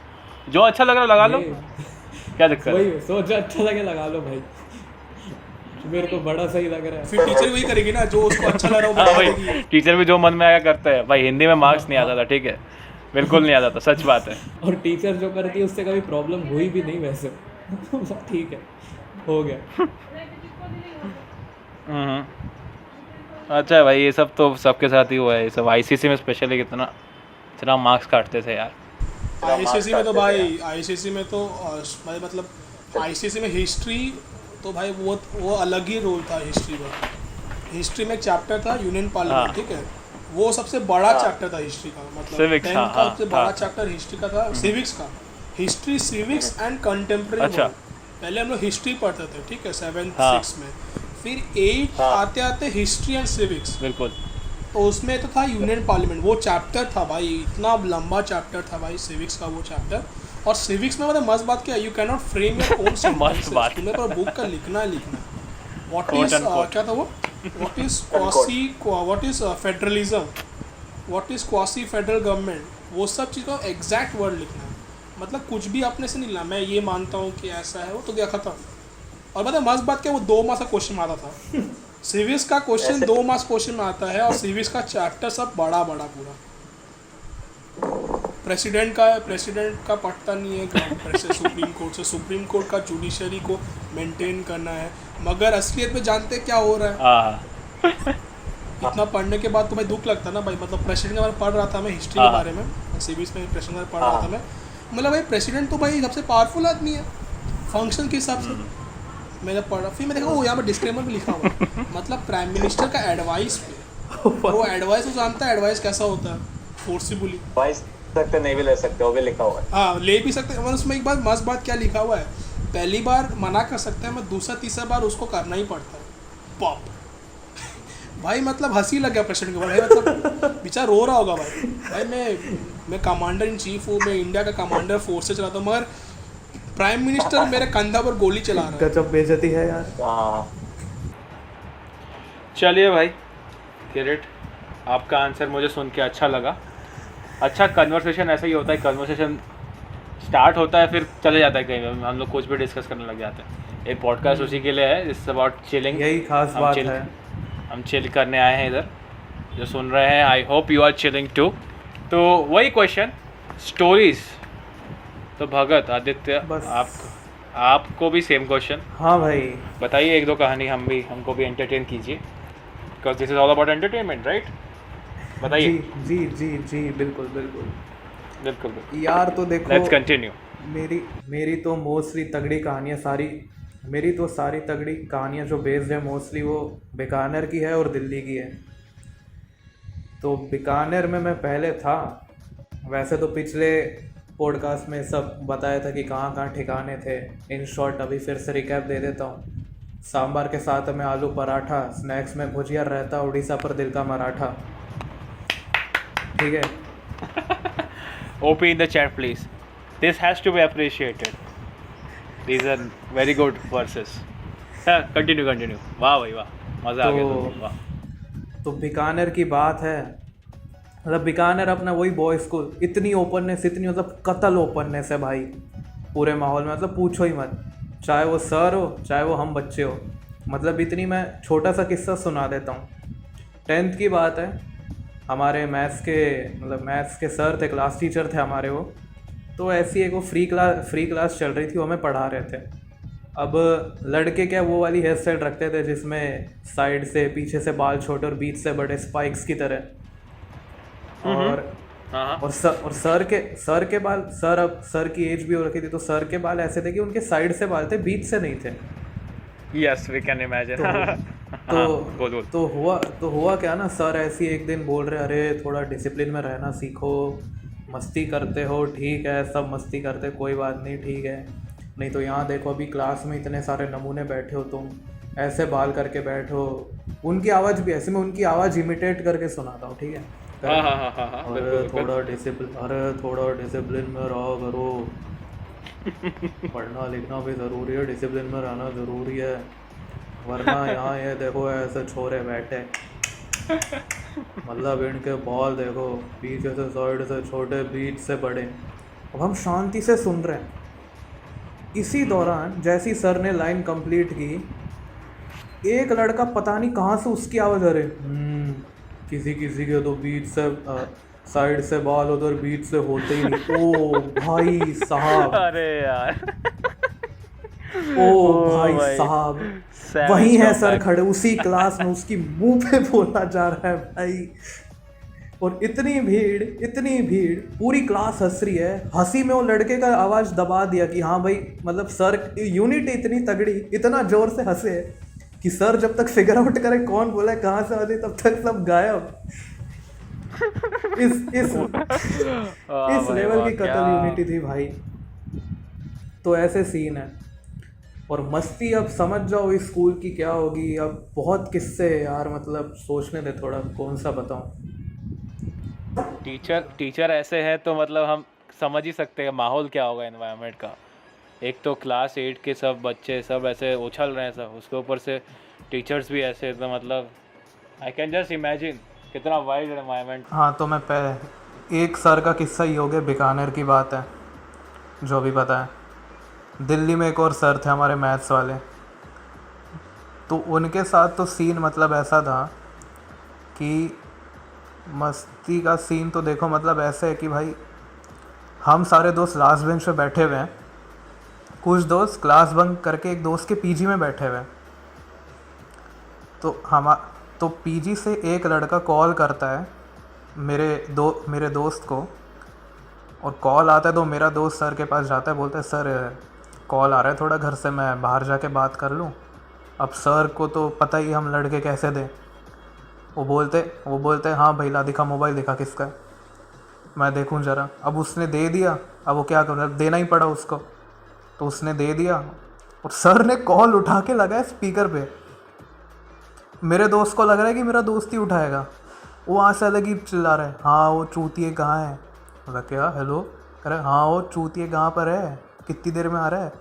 Speaker 3: जो अच्छा लग रहा लगा लो, क्या दिक्कत है?
Speaker 5: वही सोच, अच्छा लगे लगा लो भाई, मेरे को बड़ा सही लग रहा है।
Speaker 6: फिर टीचर वही करेगी ना, जो उसको अच्छा लग रहा है वो
Speaker 3: भाई, टीचर भी जो मन में आया करते हैं भाई। हिंदी में मार्क्स नहीं आता था, ठीक है, बिल्कुल नहीं आता था, सच बात है।
Speaker 5: और टीचर जो करती है उससे कभी प्रॉब्लम हुई भी नहीं वैसे। ठीक है, हो गया।
Speaker 3: अच्छा भाई, ये सब तो सबके साथ ही हुआ है, ये सब ICC में स्पेशली कितना मार्क्स काटते थे यार।
Speaker 6: ICC में तो भाई, ICC में तो भाई मतलब ICC में हिस्ट्री तो भाई वो अलग ही रोल था हिस्ट्री का। हिस्ट्री में एक चैप्टर था यूनियन पार्लियामेंट, ठीक है, वो सबसे बड़ा चैप्टर था हिस्ट्री का, मतलब 10th का सबसे बड़ा चैप्टर हिस्ट्री का था। सिविक्स का, हिस्ट्री, सिविक्स एंड कंटेम्प्रेरी। अच्छा, पहले हम लोग हिस्ट्री पढ़ते थे, ठीक है, 7th 6th में, फिर 8th आते आते हिस्ट्री एंड सिविक्स, बिल्कुल। तो उसमें तो था यूनियन पार्लियामेंट, वो चैप्टर था भाई, इतना लंबा चैप्टर था भाई सिविक्स का वो चैप्टर। और सिविक्स में मतलब मस्त बात क्या है, you can not frame your own sentences, तुम्हें पर बुक का लिखना है। व्हाट इज क्या था वो, what is federalism, what is quasi federal government, वो सब चीज़ का एग्जैक्ट वर्ड लिखना है। मतलब कुछ भी अपने से नहीं लिखना, मैं ये मानता हूँ कि ऐसा है, वो तो क्या खत्म। और मतलब मस्त बात क्या, वो 2 मार्क्स का क्वेश्चन आता था। सिविक्स का क्वेश्चन 2 मार्क्स क्वेश्चन में आता है, और सिविक्स का चैप्टर सब बड़ा पूरा। प्रेसिडेंट का पट्टा नहीं है सुप्रीम कोर्ट से, सुप्रीम कोर्ट का जुडिशरी को मेंटेन करना है, मगर असलियत में जानते क्या हो रहा है, इतना पढ़ने के बाद तो भाई दुख लगता है ना भाई, मतलब प्रेसिडेंट के बारे में पढ़ रहा था मैं, हिस्ट्री के बारे में, सीबीएस में प्रेसिडेंट के बारे में पढ़ रहा था मैं, मतलब भाई प्रेसिडेंट तो भाई सबसे पावरफुल आदमी है फंक्शन के हिसाब से। मैंने पढ़ा, फिर मैं देखा वो यहाँ पर डिस्क्लेमर में लिखा हुआ है, मतलब प्राइम मिनिस्टर का एडवाइस पे, वो एडवाइस वो जानता है एडवाइस कैसा होता है, फोर्सिबली
Speaker 7: वाइस सकते नहीं भी ले सकते, वो भी लिखा हुआ है।
Speaker 6: हाँ ले भी सकते हैं, उसमें एक बात मस्त बात क्या लिखा हुआ है, पहली बार मना कर सकते हैं, मैं दूसरा तीसरा बार उसको करना ही पड़ता है। पॉप भाई मतलब हंसी लग गया प्रेसिडेंट के भाई, मतलब बेचारा रो रहा होगा भाई मैं कमांडर इन चीफ हूँ, मैं इंडिया का कमांडर फोर्स से चलाता हूँ, मगर प्राइम मिनिस्टर मेरे कंधा पर गोली चला रहा है।
Speaker 2: गजब बेइज्जती है यार।
Speaker 7: हाँ
Speaker 3: चलिए भाई किरीट, आपका आंसर मुझे सुन के अच्छा लगा। अच्छा कन्वर्सेशन ऐसा ही होता है, कन्वर्सेशन स्टार्ट होता है फिर चले जाता है कहीं, हम लोग कुछ भी डिस्कस करने लग जाते हैं। एक पॉडकास्ट उसी के लिए है, इट्स अबाउट चिलिंग,
Speaker 2: यही खास बात है।
Speaker 3: हम चिल करने आए हैं इधर, जो सुन रहे हैं I hope you are chilling too. तो वही क्वेश्चन, स्टोरीज, तो भगत आदित्य आपको भी सेम क्वेश्चन।
Speaker 2: हाँ भाई
Speaker 3: बताइए एक दो कहानी, हमको भी एंटरटेन कीजिए, because this is all about entertainment right. बताइए।
Speaker 2: जी जी जी जी बिल्कुल बिल्कुल
Speaker 3: बिल्कुल
Speaker 2: यार। तो देखो
Speaker 3: लेट्स कंटिन्यू।
Speaker 2: मेरी तो मोस्टली तगड़ी कहानियाँ सारी तगड़ी कहानियाँ जो बेस्ड है मोस्टली वो बीकानेर की है और दिल्ली की है। तो बीकानेर में मैं पहले था, वैसे तो पिछले पॉडकास्ट में सब बताया था कि कहाँ कहाँ ठिकाने थे। इन शॉर्ट अभी फिर से रिकैप दे देता हूँ। सांभर के साथ में आलू पराठा, स्नैक्स में भुजिया रहता, उड़ीसा पर दिल का मराठा। ठीक है।
Speaker 3: OP in the chat please. This has to be appreciated. These are very good verses. Continue. वाह भाई वाह, मज़ा आ गया तो वाह।
Speaker 2: तो बीकानेर की बात है, मतलब बीकानेर अपना वही बॉयज़ को इतनी ओपननेस, इतनी मतलब कतल ओपननेस है भाई पूरे माहौल में, मतलब पूछो ही मत। चाहे वो सर हो चाहे वो हम बच्चे हो, मतलब इतनी। मैं छोटा सा किस्सा सुना देता हूँ। 10th की बात है, हमारे मैथ्स के सर थे, क्लास टीचर थे हमारे वो। तो ऐसी एक वो फ्री क्लास चल रही थी, वो हमें पढ़ा रहे थे। अब लड़के क्या वो वाली हेयर स्टाइल रखते थे जिसमें साइड से पीछे से बाल छोटे और बीच से बड़े स्पाइक्स की तरह। और सर के बाल, सर की एज भी हो रखी थी, तो सर के बाल ऐसे थे कि उनके साइड से बाल थे, बीच से नहीं थे।
Speaker 3: Yes, we can imagine.
Speaker 2: तो हुआ क्या ना, सर ऐसी एक दिन बोल रहे, अरे थोड़ा डिसिप्लिन में रहना सीखो, मस्ती करते हो ठीक है, सब मस्ती करते, कोई बात नहीं ठीक है, नहीं तो यहाँ देखो अभी क्लास में इतने सारे नमूने बैठे हो, तुम ऐसे बाल करके बैठो। उनकी आवाज़ भी ऐसे, मैं उनकी आवाज़ इमिटेट करके सुनाता हूँ, ठीक है। अरे थोड़ा डिसिप्लिन में रहो करो, पढ़ना लिखना भी ज़रूरी है, डिसिप्लिन में रहना ज़रूरी है, वरना यहाँ ये देखो ऐसे छोरे बैठे, मतलब इनके बाल देखो पीछे से साइड से छोटे बीच से बड़े। अब हम शांति से सुन रहे हैं। इसी दौरान जैसी सर ने लाइन कंप्लीट की, एक लड़का पता नहीं कहाँ से उसकी आवाज़, अरे किसी के तो बीच से साइड से बाल उधर बीच से होते ही नहीं। ओ भाई साहब,
Speaker 3: अरे यार,
Speaker 2: ओ भाई साहब, वही है सर खड़े उसी क्लास में, उसकी मुंह पे बोला जा रहा है भाई। और इतनी भीड़, पूरी क्लास हंस रही है। हंसी में वो लड़के का आवाज़ दबा दिया कि हाँ भाई, मतलब सर यूनिट इतनी तगड़ी, इतना जोर से हंसे कि सर जब तक फिगर आउट करे कौन बोला कहाँ से आती, तब तक सब गायब। इस लेवल की कतल यूनिटी थी भाई। तो ऐसे सीन है। और मस्ती अब समझ जाओ इस स्कूल की क्या होगी। अब बहुत किस्से यार, मतलब सोचने दे थोड़ा, कौन सा बताऊं।
Speaker 3: टीचर ऐसे है तो मतलब हम समझ ही सकते हैं माहौल क्या होगा एनवायरनमेंट का। एक तो क्लास 8 के सब बच्चे सब ऐसे उछल रहे हैं सब, उसके ऊपर से टीचर्स भी ऐसे, तो मतलब आई कैन जस्ट इमेजिन कितना वाइल्ड एनवायरनमेंट।
Speaker 2: हाँ, तो मैं एक सर का किस्सा ही हो गया, बीकानेर की बात है जो भी पता है। दिल्ली में एक और सर थे हमारे मैथ्स वाले, तो उनके साथ तो सीन मतलब ऐसा था कि मस्ती का सीन तो देखो, मतलब ऐसे है कि भाई हम सारे दोस्त लास्ट बेंच पे बैठे हुए हैं, कुछ दोस्त क्लास बंक करके एक दोस्त के पीजी में बैठे हुए हैं।
Speaker 8: तो पीजी से एक लड़का कॉल करता है मेरे दोस्त को, और कॉल आता है तो मेरा दोस्त सर के पास जाता है, बोलता है सर कॉल आ रहा है थोड़ा घर से, मैं बाहर जाके बात कर लूँ। अब सर को तो पता ही हम लड़के कैसे दें, वो बोलते हाँ भाई ला दिखा मोबाइल, दिखा किसका है, मैं देखूँ ज़रा। अब उसने दे दिया, अब वो क्या कर रहा है, देना ही पड़ा उसको, तो उसने दे दिया और सर ने कॉल उठा के लगाया स्पीकर पे। मेरे दोस्त को लग रहा है कि मेरा दोस्त ही उठाएगा, वो वहाँ से अलग ही चिल्ला रहा है, हाँ वो चूतिए कहाँ है। बोला क्या, हेलो, कह रहा है हाँ वो चूतिए कहाँ पर है, कितनी देर में आ रहा है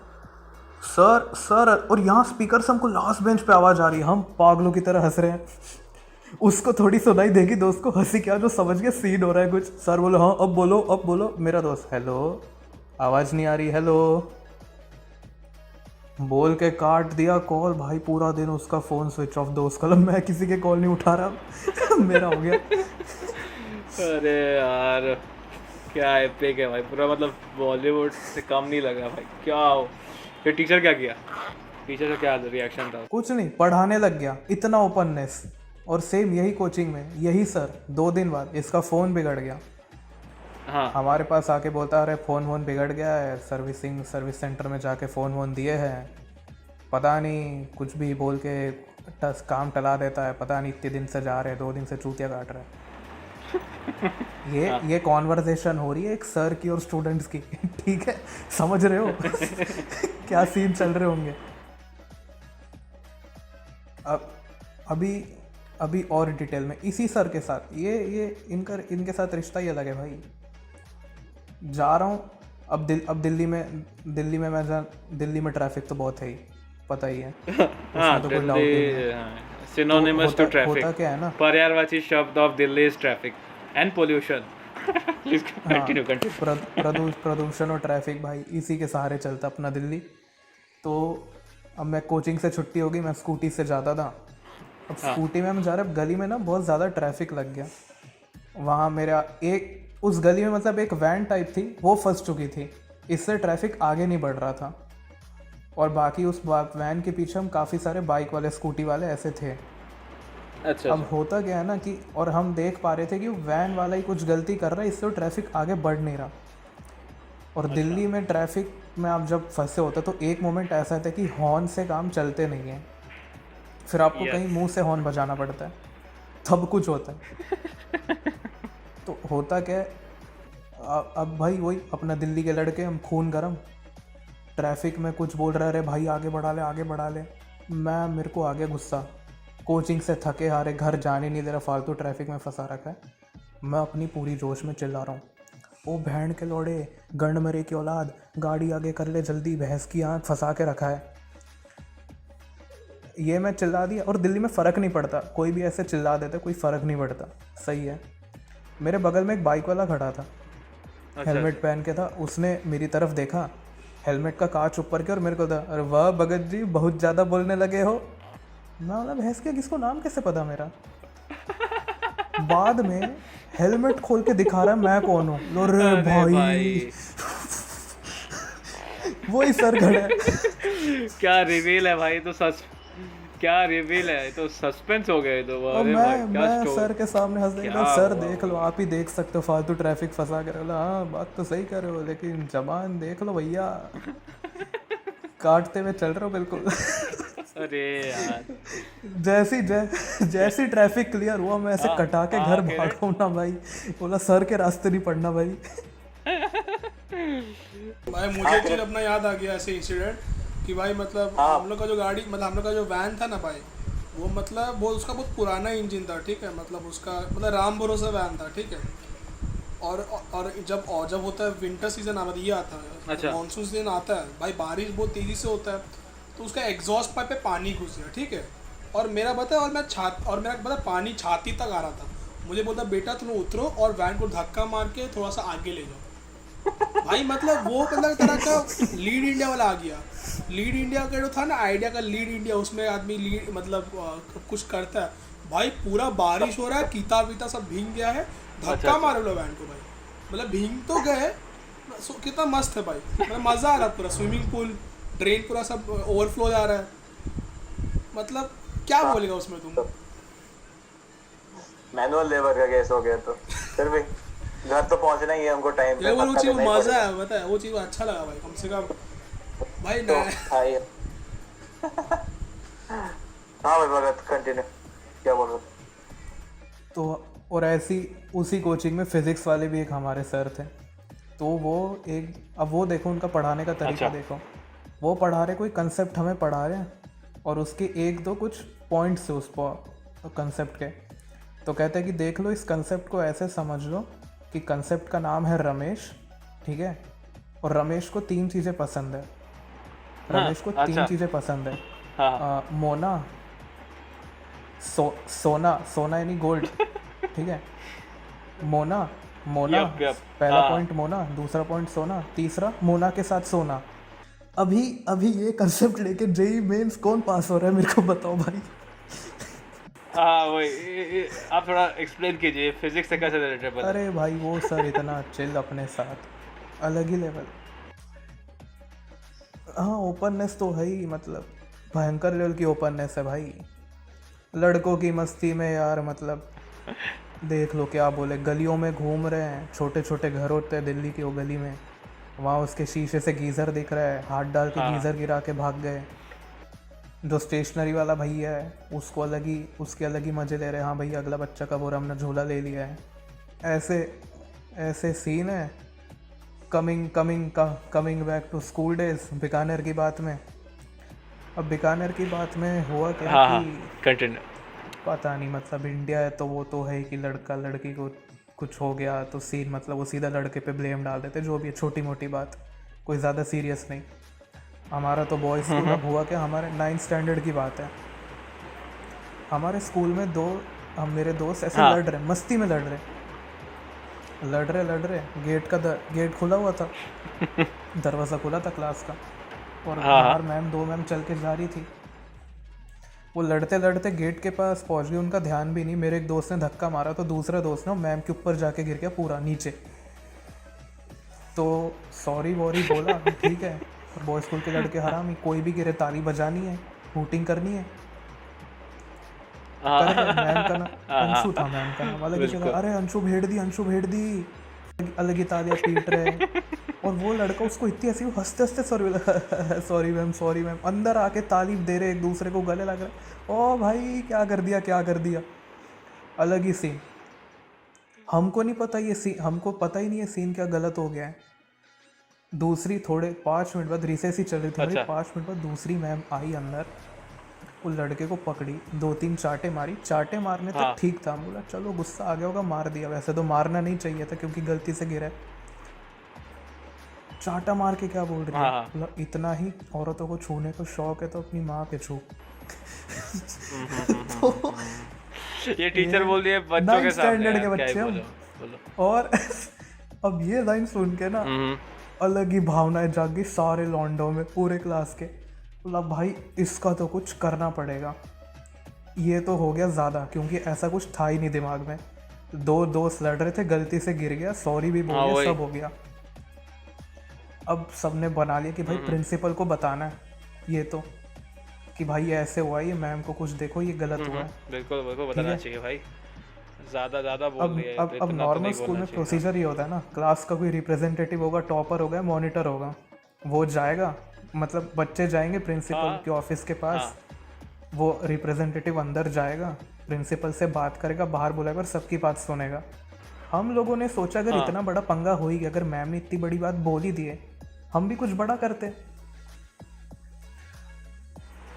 Speaker 8: सर। और यहाँ स्पीकर से हमको लास्ट बेंच पे आवाज़ आ रही है, हम पागलों की तरह हंस रहे हैं। उसको थोड़ी सुनाई देगी, दोस्त को हंसी क्या, जो समझ गया सीन हो रहा है कुछ। सर बोलो हाँ अब बोलो। मेरा दोस्त हेलो, आवाज़ नहीं आ रही, हेलो बोल के काट दिया कॉल। भाई पूरा दिन उसका फ़ोन स्विच ऑफ, दोस्त कलम, मैं किसी के कॉल नहीं उठा रहा। मेरा हो गया।
Speaker 3: अरे यार क्या एपिक है भाई, पूरा मतलब बॉलीवुड से कम नहीं लग रहा भाई। क्या हो, फिर टीचर क्या किया, टीचर का क्या रिएक्शन था?
Speaker 8: कुछ नहीं, पढ़ाने लग गया, इतना ओपननेस। और सेम यही कोचिंग में यही सर 2 दिन बाद इसका फ़ोन बिगड़ गया।
Speaker 3: हाँ,
Speaker 8: हमारे पास आके बोलता अरे फ़ोन बिगड़ गया है, सर्विस सेंटर में जाके फ़ोन दिए हैं, पता नहीं कुछ भी बोल के काम टला देता है, पता नहीं इतने दिन से जा रहे हैं, 2 दिन से चूतिया काट रहे हैं। ये कॉन्वर्सेशन हो रही है एक सर की और स्टूडेंट्स की। ठीक है, समझ रहे हो क्या सीन चल रहे होंगे। अभी और डिटेल में इसी सर के साथ ये इनके साथ रिश्ता ही अलग है भाई। जा रहा हूँ अब दिल्ली में ट्रैफिक तो बहुत है ही, पता ही है।
Speaker 3: हाँ,
Speaker 8: तो कोई डाउट नहीं है।
Speaker 3: Synonymous to traffic.
Speaker 8: होता क्या है ना,
Speaker 3: पर्यायवाची शब्द of Delhi is traffic and pollution. Please continue.
Speaker 8: प्रदूषण और ट्रैफिक भाई इसी के सहारे चलता अपना दिल्ली। तो अब मैं कोचिंग से छुट्टी हो गई, मैं स्कूटी से जाता था। अब स्कूटी में हम जा रहे, गली में ना बहुत ज़्यादा ट्रैफिक लग गया। वहाँ मेरा उस गली में मतलब एक वैन टाइप थी, वो फंस चुकी थी, इससे ट्रैफिक आगे नहीं बढ़ रहा था। और बाकी उस वैन के पीछे हम काफ़ी सारे बाइक वाले स्कूटी वाले ऐसे थे।
Speaker 3: अच्छा,
Speaker 8: अब होता क्या है ना कि, और हम देख पा रहे थे कि वैन वाला ही कुछ गलती कर रहा है, इससे ट्रैफिक आगे बढ़ नहीं रहा। और दिल्ली में ट्रैफिक में आप जब फंसे होते तो एक मोमेंट ऐसा था कि हॉर्न से काम चलते नहीं है, फिर आपको कहीं मुंह से हॉर्न बजाना पड़ता है, तब कुछ होता है। तो होता क्या है, अब भाई वही अपना दिल्ली के लड़के, हम खून गरम, ट्रैफिक में कुछ बोल रहे, अरे भाई आगे बढ़ा ले। मेरे को आ गया गुस्सा, कोचिंग से थके हारे घर जाने नहीं दे रहा, फालतू ट्रैफिक में फंसा रखा है। मैं अपनी पूरी जोश में चिल्ला रहा हूँ, ओ भैंड के लौड़े, गंड मरे की औलाद, गाड़ी आगे कर ले जल्दी, भैंस की आँख फंसा के रखा है। ये मैं चिल्ला दिया, और दिल्ली में फ़र्क नहीं पड़ता, कोई भी ऐसे चिल्ला देता, कोई फ़र्क नहीं पड़ता, सही है। मेरे बगल में एक बाइक वाला खड़ा था, हेलमेट पहन के था, उसने मेरी तरफ देखा, हेलमेट का कांच ऊपर के, और मेरे को था, अरे वाह भगत जी बहुत ज़्यादा बोलने लगे हो। मैं बोला भैंस के, किसको नाम कैसे पता मेरा। बाद में हेलमेट खोल के दिखा रहा है मैं कौन हूँ। लो रे भाई वही सर खड़ा है।
Speaker 3: क्या रिवील है भाई, तो क्या रिवील है, तो सस्पेंस हो गए। तो अरे
Speaker 8: मैं सर के सामने हंस रहा, सर देख लो, आप ही देख सकते हो, फालतू ट्रैफिक फंसा कर। बोला हाँ बात तो सही कर रहे हो, लेकिन जबान देख लो भैया, काटते हुए चल रहे हो बिल्कुल।
Speaker 3: अरे यार,
Speaker 8: जैसी ट्रैफिक क्लियर हुआ, मैं ऐसे कटा के घर भागा हूँ ना भाई। बोला सर के रास्ते नहीं पड़ना भाई।
Speaker 6: मुझे चीज अपना याद आ गया ऐसे इंसिडेंट कि भाई मतलब हम लोग का जो गाड़ी, मतलब हम लोग का जो वैन था ना भाई, वो मतलब वो उसका बहुत पुराना इंजन था, ठीक है, मतलब उसका मतलब राम भरोसा वैन था, ठीक है। और जब होता है विंटर सीजन ये आता है,
Speaker 3: अच्छा,
Speaker 6: मानसून सीजन आता है भाई, बारिश बहुत तेज़ी से होता है, तो उसका एग्जॉस्ट पाइप पे पानी घुस गया, ठीक है। और मेरा मेरा पानी छाती तक आ रहा था। मुझे बोलता बेटा तुम उतरो और वैन को धक्का मार के थोड़ा सा आगे ले जाओ। भाई मतलब वो तरह का लीड इंडिया वाला आ गया। लीड इंडिया का जो था ना, आइडिया का लीड इंडिया, उसमें आदमी लीड मतलब कुछ करता है भाई। पूरा बारिश हो रहा है, कीता वीता सब भीग गया है, धक्का मार लो वैन को भाई। मतलब भीग तो गए, कितना मस्त है भाई, मतलब मज़ा आ रहा है। पूरा स्विमिंग पूल, ड्रेन पूरा सब ओवरफ्लो जा रहा है, मतलब क्या बोलेगा उसमें तुम।
Speaker 7: मैनुअल लेबर का केस हो गया तो फिर भी घर तो पहुंचना ही है हमको टाइम पे।
Speaker 6: ये वो
Speaker 7: पक्का
Speaker 6: चीज़
Speaker 7: करना ही
Speaker 6: मजा
Speaker 7: पड़ेगा।
Speaker 6: है, पता है वो चीज़ अच्छा लगा भाई, कम से कम भाई
Speaker 7: तो
Speaker 6: ना।
Speaker 7: हाँ ये हाँ भाई भगत कंटिन्यू, क्या बोल रहे हो?
Speaker 8: तो और ऐसी उसी कोचिंग में फिज़िक्स वाले भी एक हमारे सर थे। तो वो एक, अब वो देखो उनका पढ़ाने का तरीका
Speaker 3: अच्छा।
Speaker 8: देखो, वो पढ़ा रहे कोई कंसेप्ट हमें पढ़ा रहे हैं और उसके एक दो कुछ पॉइंट्स है उस कंसेप्ट के। तो कहते हैं कि देख लो इस कंसेप्ट को ऐसे समझ लो कि कंसेप्ट का नाम है रमेश, ठीक है, और रमेश को 3 चीज़ें पसंद है। रमेश को 3
Speaker 3: अच्छा।
Speaker 8: चीज़ें पसंद है,
Speaker 3: हाँ
Speaker 8: मोना, सोना, सोना यानी गोल्ड, ठीक है, मोना, मोना,
Speaker 3: यप,
Speaker 8: पहला
Speaker 3: हाँ।
Speaker 8: पॉइंट मोना, दूसरा पॉइंट सोना, तीसरा मोना के साथ सोना। अभी अभी ये कंसेप्ट लेके जेई मेंस कौन पास हो रहा है मेरे को बताओ भाई।
Speaker 3: हाँ वही आप थोड़ा एक्सप्लेन कीजिए फिजिक्स से कैसे रिलेटेबल है।
Speaker 8: अरे भाई वो सर इतना चिल अपने साथ, अलग ही लेवल। हाँ ओपननेस तो है ही, मतलब भयंकर लेवल की ओपननेस है भाई। लड़कों की मस्ती में यार, मतलब देख लो क्या बोले, गलियों में घूम रहे हैं, छोटे छोटे घर होते हैं दिल्ली की वो गली में, वहाँ उसके शीशे से गीज़र दिख रहा है, हाथ डाल के गीज़र गिरा के भाग गए। जो स्टेशनरी वाला भैया है उसको अलग ही, उसके अलग ही मज़े ले रहे हैं, हाँ भैया अगला बच्चा का बोरा हमने झूला ले लिया है। ऐसे ऐसे सीन है। Coming back to school days, Bikaner की बात में। अब बीकानेर की बात में हुआ क्या
Speaker 3: हाँ
Speaker 8: कि
Speaker 3: कंटिन्यू।
Speaker 8: पता नहीं, मतलब इंडिया है तो वो तो है कि लड़का लड़की को कुछ हो गया तो सीन, मतलब वो सीधा लड़के पे ब्लेम डाल देते, जो भी है छोटी मोटी बात, कोई ज़्यादा सीरियस नहीं। हमारा तो बॉयज़ स्कूल, अब हुआ क्या, हमारे 9th स्टैंडर्ड की बात है, हमारे स्कूल में मेरे दोस्त ऐसे
Speaker 3: हाँ।
Speaker 8: लड़ रहे, मस्ती में लड़ रहे, गेट खुला हुआ था, दरवाज़ा खुला था क्लास का, और बाहर मैम 2 मैम चल के जा रही थी। वो लड़ते लड़ते गेट के पास पहुंच गए, उनका ध्यान भी नहीं, मेरे एक दोस्त ने धक्का मारा तो दूसरा दोस्त ने मैम के ऊपर जाके गिर गया पूरा नीचे। तो सॉरी वॉरी बोला, ठीक है, बॉय स्कूल के लड़के हरामी, कोई भी गिरे ताली बजानी है, हूटिंग करनी है। मैम का नाम अंशु था, मैम का नाम अलग ही चला, अरे अंशु भेड़ दी, अलग ही तालियां पीट रहे। और वो लड़का उसको इतनी ऐसी हंसते हंसते सॉरी मैम अंदर आके तारीफ दे रहे, एक दूसरे को गले लग रहे। ओ भाई क्या कर दिया, अलग ही सीन। हमको नहीं पता ये सीन, हमको पता ही नहीं है सीन क्या गलत हो गया है। दूसरी थोड़े 5 मिनट बाद, रिसेस ही चल रही थी,
Speaker 3: अच्छा।
Speaker 8: 5 मिनट बाद दूसरी मैम आई अंदर, वो लड़के को पकड़ी, 2-3 चाटे मारी, चाटे मारने तक ठीक था, बोला चलो गुस्सा आ गया होगा मार दिया, वैसे तो मारना नहीं चाहिए था क्योंकि गलती से गिरा है। चाटा मार के क्या बोल रही है, बोला इतना ही औरतों को छूने का शौक है तो अपनी माँ के छू। तो
Speaker 3: ये टीचर बोल दिए बच्चों के
Speaker 8: 9th
Speaker 3: सामने
Speaker 8: स्टैंडर्ड के
Speaker 3: यार, क्या ही
Speaker 8: बच्चे हम।
Speaker 3: बोलो।
Speaker 8: और अब ये लाइन सुन के ना अलग ही भावनाएं जाग गई सारे लॉन्डो में, पूरे क्लास के। बोला भाई इसका तो कुछ करना पड़ेगा, ये तो हो गया ज़्यादा, क्योंकि ऐसा कुछ था ही नहीं दिमाग में। 2 दोस्त लड़ रहे थे, गलती से गिर गया, सॉरी भी बोल गया, सब हो गया। अब सबने बना लिया कि भाई प्रिंसिपल को बताना है ये तो, कि भाई ऐसे हुआ, ये मैम को कुछ देखो, ये गलत हुआ है।
Speaker 3: बिल्कुल बताना चाहिए भाई, ज़्यादा बोल दिया।
Speaker 8: अब नॉर्मल स्कूल में प्रोसीजर ये होता है ना, क्लास का कोई रिप्रेजेंटेटिव होगा, टॉपर होगा, मॉनिटर होगा, वो जाएगा, मतलब बच्चे जाएंगे प्रिंसिपल के ऑफिस के पास, वो रिप्रेजेंटेटिव अंदर जाएगा, प्रिंसिपल से बात करेगा, बाहर बुलाएगा और सबकी बात सुनेगा। हम लोगों ने सोचा अगर इतना बड़ा पंगा हो ही गया, अगर मैम ने इतनी बड़ी बात बोल ही दी है, हम भी कुछ बड़ा करते।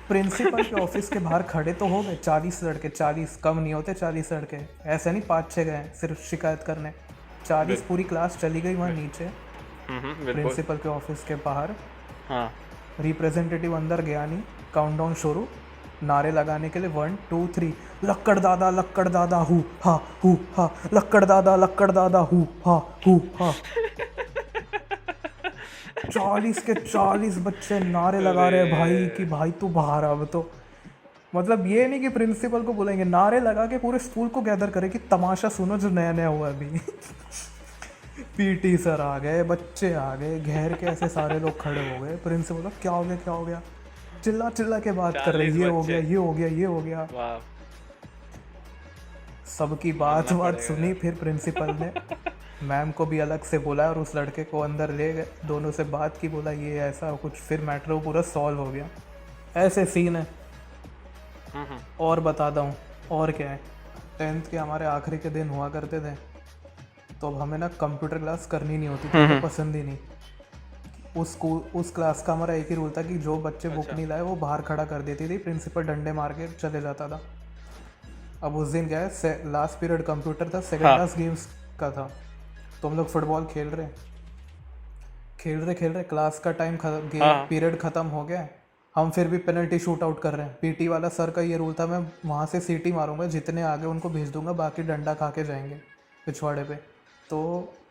Speaker 8: प्रिंसिपल के ऑफिस के बाहर खड़े तो हो गए 40 लड़के, 40 कम नहीं होते 40 लड़के, ऐसे नहीं 5-6 गए सिर्फ शिकायत करने, 40 पूरी क्लास चली गई वहाँ नीचे प्रिंसिपल के ऑफिस के बाहर। रिप्रेजेंटेटिव अंदर गया नहीं, काउंटडाउन शुरू, नारे लगाने के लिए 1 2 3, लक्कड़ दादा हु हा लक्कड़ दादा हु हा। 40 के 40 बच्चे नारे लगा रहे हैं भाई कि भाई तू बाहर। अब तो मतलब ये नहीं कि प्रिंसिपल को बोलेंगे, नारे लगा के पूरे स्कूल को गैदर करे कि तमाशा सुनो जो नया नया हुआ अभी। पीटी सर आ गए, बच्चे आ गए, घेर के ऐसे सारे लोग खड़े हो गए। प्रिंसिपल क्या हो गया, चिल्ला के बात कर रहे, ये हो गया। सबकी बात सुनी, फिर प्रिंसिपल ने मैम को भी अलग से बोला और उस लड़के को अंदर ले गए, दोनों से बात की, बोला ये ऐसा कुछ, फिर मैटर वो पूरा सॉल्व हो गया। ऐसे सीन है। और बताता हूँ और क्या है। 10th के हमारे आखिरी के दिन हुआ करते थे, तो अब हमें ना कंप्यूटर क्लास करनी नहीं होती थी, तो पसंद ही नहीं। उस क्लास का हमारा एक ही रूल था कि जो बच्चे बुक नहीं लाए वो बाहर खड़ा कर देती थी, प्रिंसिपल डंडे मार के चले जाता था। अब उस दिन क्या है, लास्ट पीरियड कंप्यूटर था, सेकंड क्लास गेम्स का था, तो हम लोग फुटबॉल खेल रहे क्लास का टाइम पीरियड ख़त्म हो गया, हम फिर भी पेनल्टी शूट आउट कर रहे हैं। पीटी वाला सर का ये रूल था, मैं वहाँ से सीटी मारूंगा, जितने आगे उनको भेज दूंगा, बाकी डंडा खा के जाएंगे पिछवाड़े पे। तो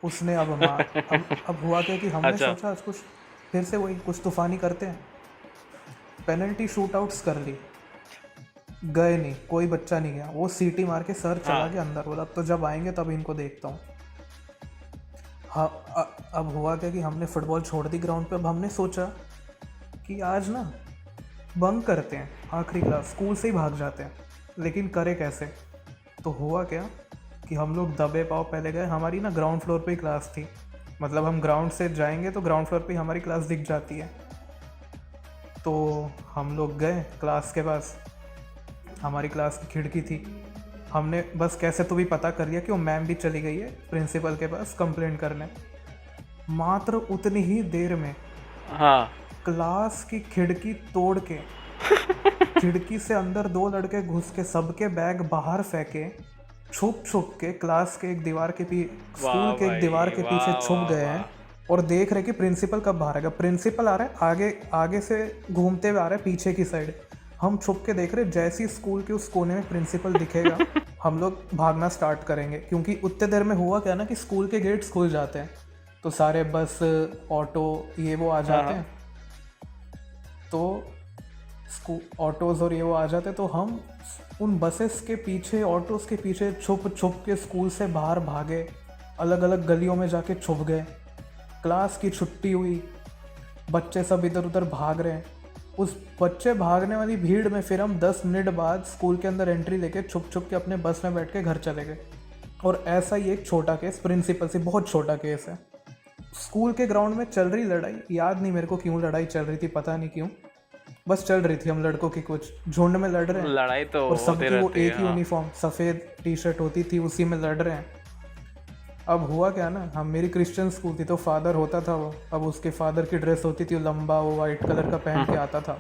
Speaker 8: उसने अब हुआ क्या कि हमने सोचा आज कुछ फिर से वही कुछ तूफानी करते हैं, पेनल्टी शूट आउट्स कर ली, गए नहीं, कोई बच्चा नहीं गया, वो सीटी मार के सर चला गया अंदर, बोला अब तो जब आएंगे तब इनको देखता हूँ। हाँ, अब हुआ क्या कि हमने फुटबॉल छोड़ दी ग्राउंड पे। अब हमने सोचा कि आज ना बंक करते हैं, आखिरी क्लास स्कूल से ही भाग जाते हैं, लेकिन करे कैसे। तो हुआ क्या कि हम लोग दबे पाँव पहले गए, हमारी ना ग्राउंड फ्लोर पे ही क्लास थी, मतलब हम ग्राउंड से जाएंगे तो ग्राउंड फ्लोर पे हमारी क्लास दिख जाती है। तो हम लोग गए क्लास के पास, हमारी क्लास की खिड़की थी, हमने बस कैसे तो भी पता कर लिया कि वो मैम भी चली गई है प्रिंसिपल के पास कंप्लेंट करने। मात्र उतनी ही देर में क्लास की खिड़की तोड़ के खिड़की से अंदर 2 लड़के घुस के सबके बैग बाहर फेंके, छुप के क्लास के एक दीवार के स्कूल के एक दीवार के पीछे छुप गए हैं और देख रहे कि प्रिंसिपल कब बाहर आएगा। प्रिंसिपल आ रहा है आगे से घूमते हुए आ रहा है पीछे की साइड, हम छुप के देख रहे, जैसे ही स्कूल के उस कोने में प्रिंसिपल दिखेगा हम लोग भागना स्टार्ट करेंगे, क्योंकि उतने देर में हुआ क्या ना कि स्कूल के गेट्स खुल जाते हैं, तो सारे बस ऑटो ये वो आ जाते हैं, तो ऑटोज़ और ये वो आ जाते, तो हम उन बसेस के पीछे ऑटोज़ के पीछे छुप के स्कूल से बाहर भागे, अलग अलग गलियों में जाके छुप गए। क्लास की छुट्टी हुई, बच्चे सब इधर उधर भाग रहे हैं, उस बच्चे भागने वाली भीड़ में फिर हम 10 मिनट बाद स्कूल के अंदर एंट्री लेके छुप के अपने बस में बैठ के घर चले गए। और ऐसा ही एक छोटा केस प्रिंसिपल से, बहुत छोटा केस है। स्कूल के ग्राउंड में चल रही लड़ाई, याद नहीं मेरे को क्यों लड़ाई चल रही थी, पता नहीं क्यों, बस चल रही थी, हम लड़कों की कुछ झुंड में लड़ रहे हैं,
Speaker 3: लड़ाई तो
Speaker 8: और सबकी वो एक ही यूनिफॉर्म सफ़ेद टी-शर्ट होती थी, उसी में लड़ रहे हैं। अब हुआ क्या ना, हम मेरी क्रिश्चियन स्कूल थी तो फादर होता था वो, अब उसके फादर की ड्रेस होती थी लंबा, वो वाइट कलर का पहन के आता था।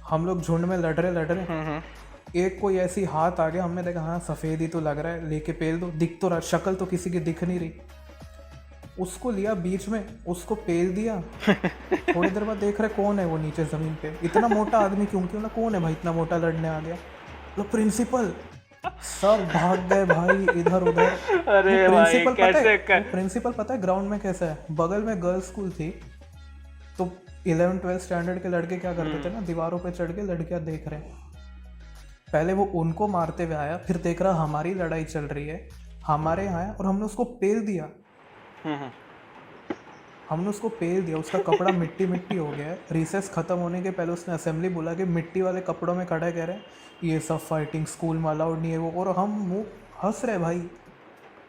Speaker 8: हम लोग झुंड में लड़ रहे, एक कोई ऐसी हाथ आ गया, हमने देखा हाँ सफ़ेद ही तो लग रहा है, लेके पेल दो, दिख तो रहा, शक्ल तो किसी की दिख नहीं रही, उसको लिया बीच में, उसको पेल दिया। थोड़ी देर बाद देख रहे कौन है वो नीचे ज़मीन पे, इतना मोटा आदमी क्यों ना, कौन है भाई इतना मोटा लड़ने आ गया, तो प्रिंसिपल। सब भाग गए भाई इधर उधर।
Speaker 3: अरे भाई
Speaker 8: प्रिंसिपल पता है ग्राउंड में कैसा है, बगल में गर्ल्स स्कूल थी, तो 11th-12th स्टैंडर्ड के लड़के क्या करते थे ना, दीवारों पे चढ़ के लड़कियां देख रहे हैं। पहले वो उनको मारते हुए आया, फिर देख रहा हमारी लड़ाई चल रही है, हमारे यहाँ आया और हमने उसको पेल दिया। उसका कपड़ा मिट्टी हो गया है। रिसेस खत्म होने के पहले उसने असेंबली बोला कि मिट्टी वाले कपड़ों में खड़ा कह रहे हैं ये सब फाइटिंग स्कूल में अलाउड नहीं है वो, और हम मुँह हंस रहे भाई,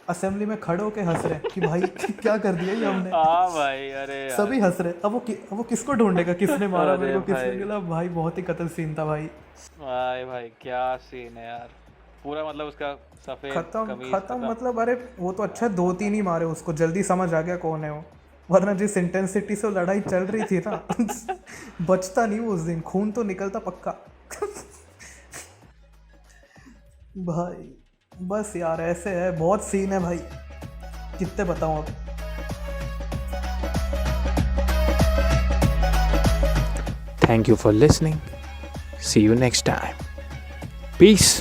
Speaker 8: असेंबली में खड़े होके हंस रहे कि भाई क्या कर दिया ये हमने।
Speaker 3: भाई अरे
Speaker 8: सभी हंस रहे। अब वो किसको ढूंढेगा, किसने मारा मेरे को, किसने गिला। भाई बहुत ही कतल सीन था भाई।
Speaker 3: भाई क्या सीन है यार, पूरा मतलब उसका सफेद
Speaker 8: खत्म मतलब, अरे वो तो अच्छा 2-3 ही मारे उसको, जल्दी समझ आ गया कौन है वो, वरना जिस इंटेंसिटी से लड़ाई चल रही थी ना बचता नहीं वो उस दिन, खून तो निकलता पक्का। भाई बस यार ऐसे है, बहुत सीन है भाई, कितने बताऊं अब।
Speaker 1: Thank you for listening. See you next time. Peace.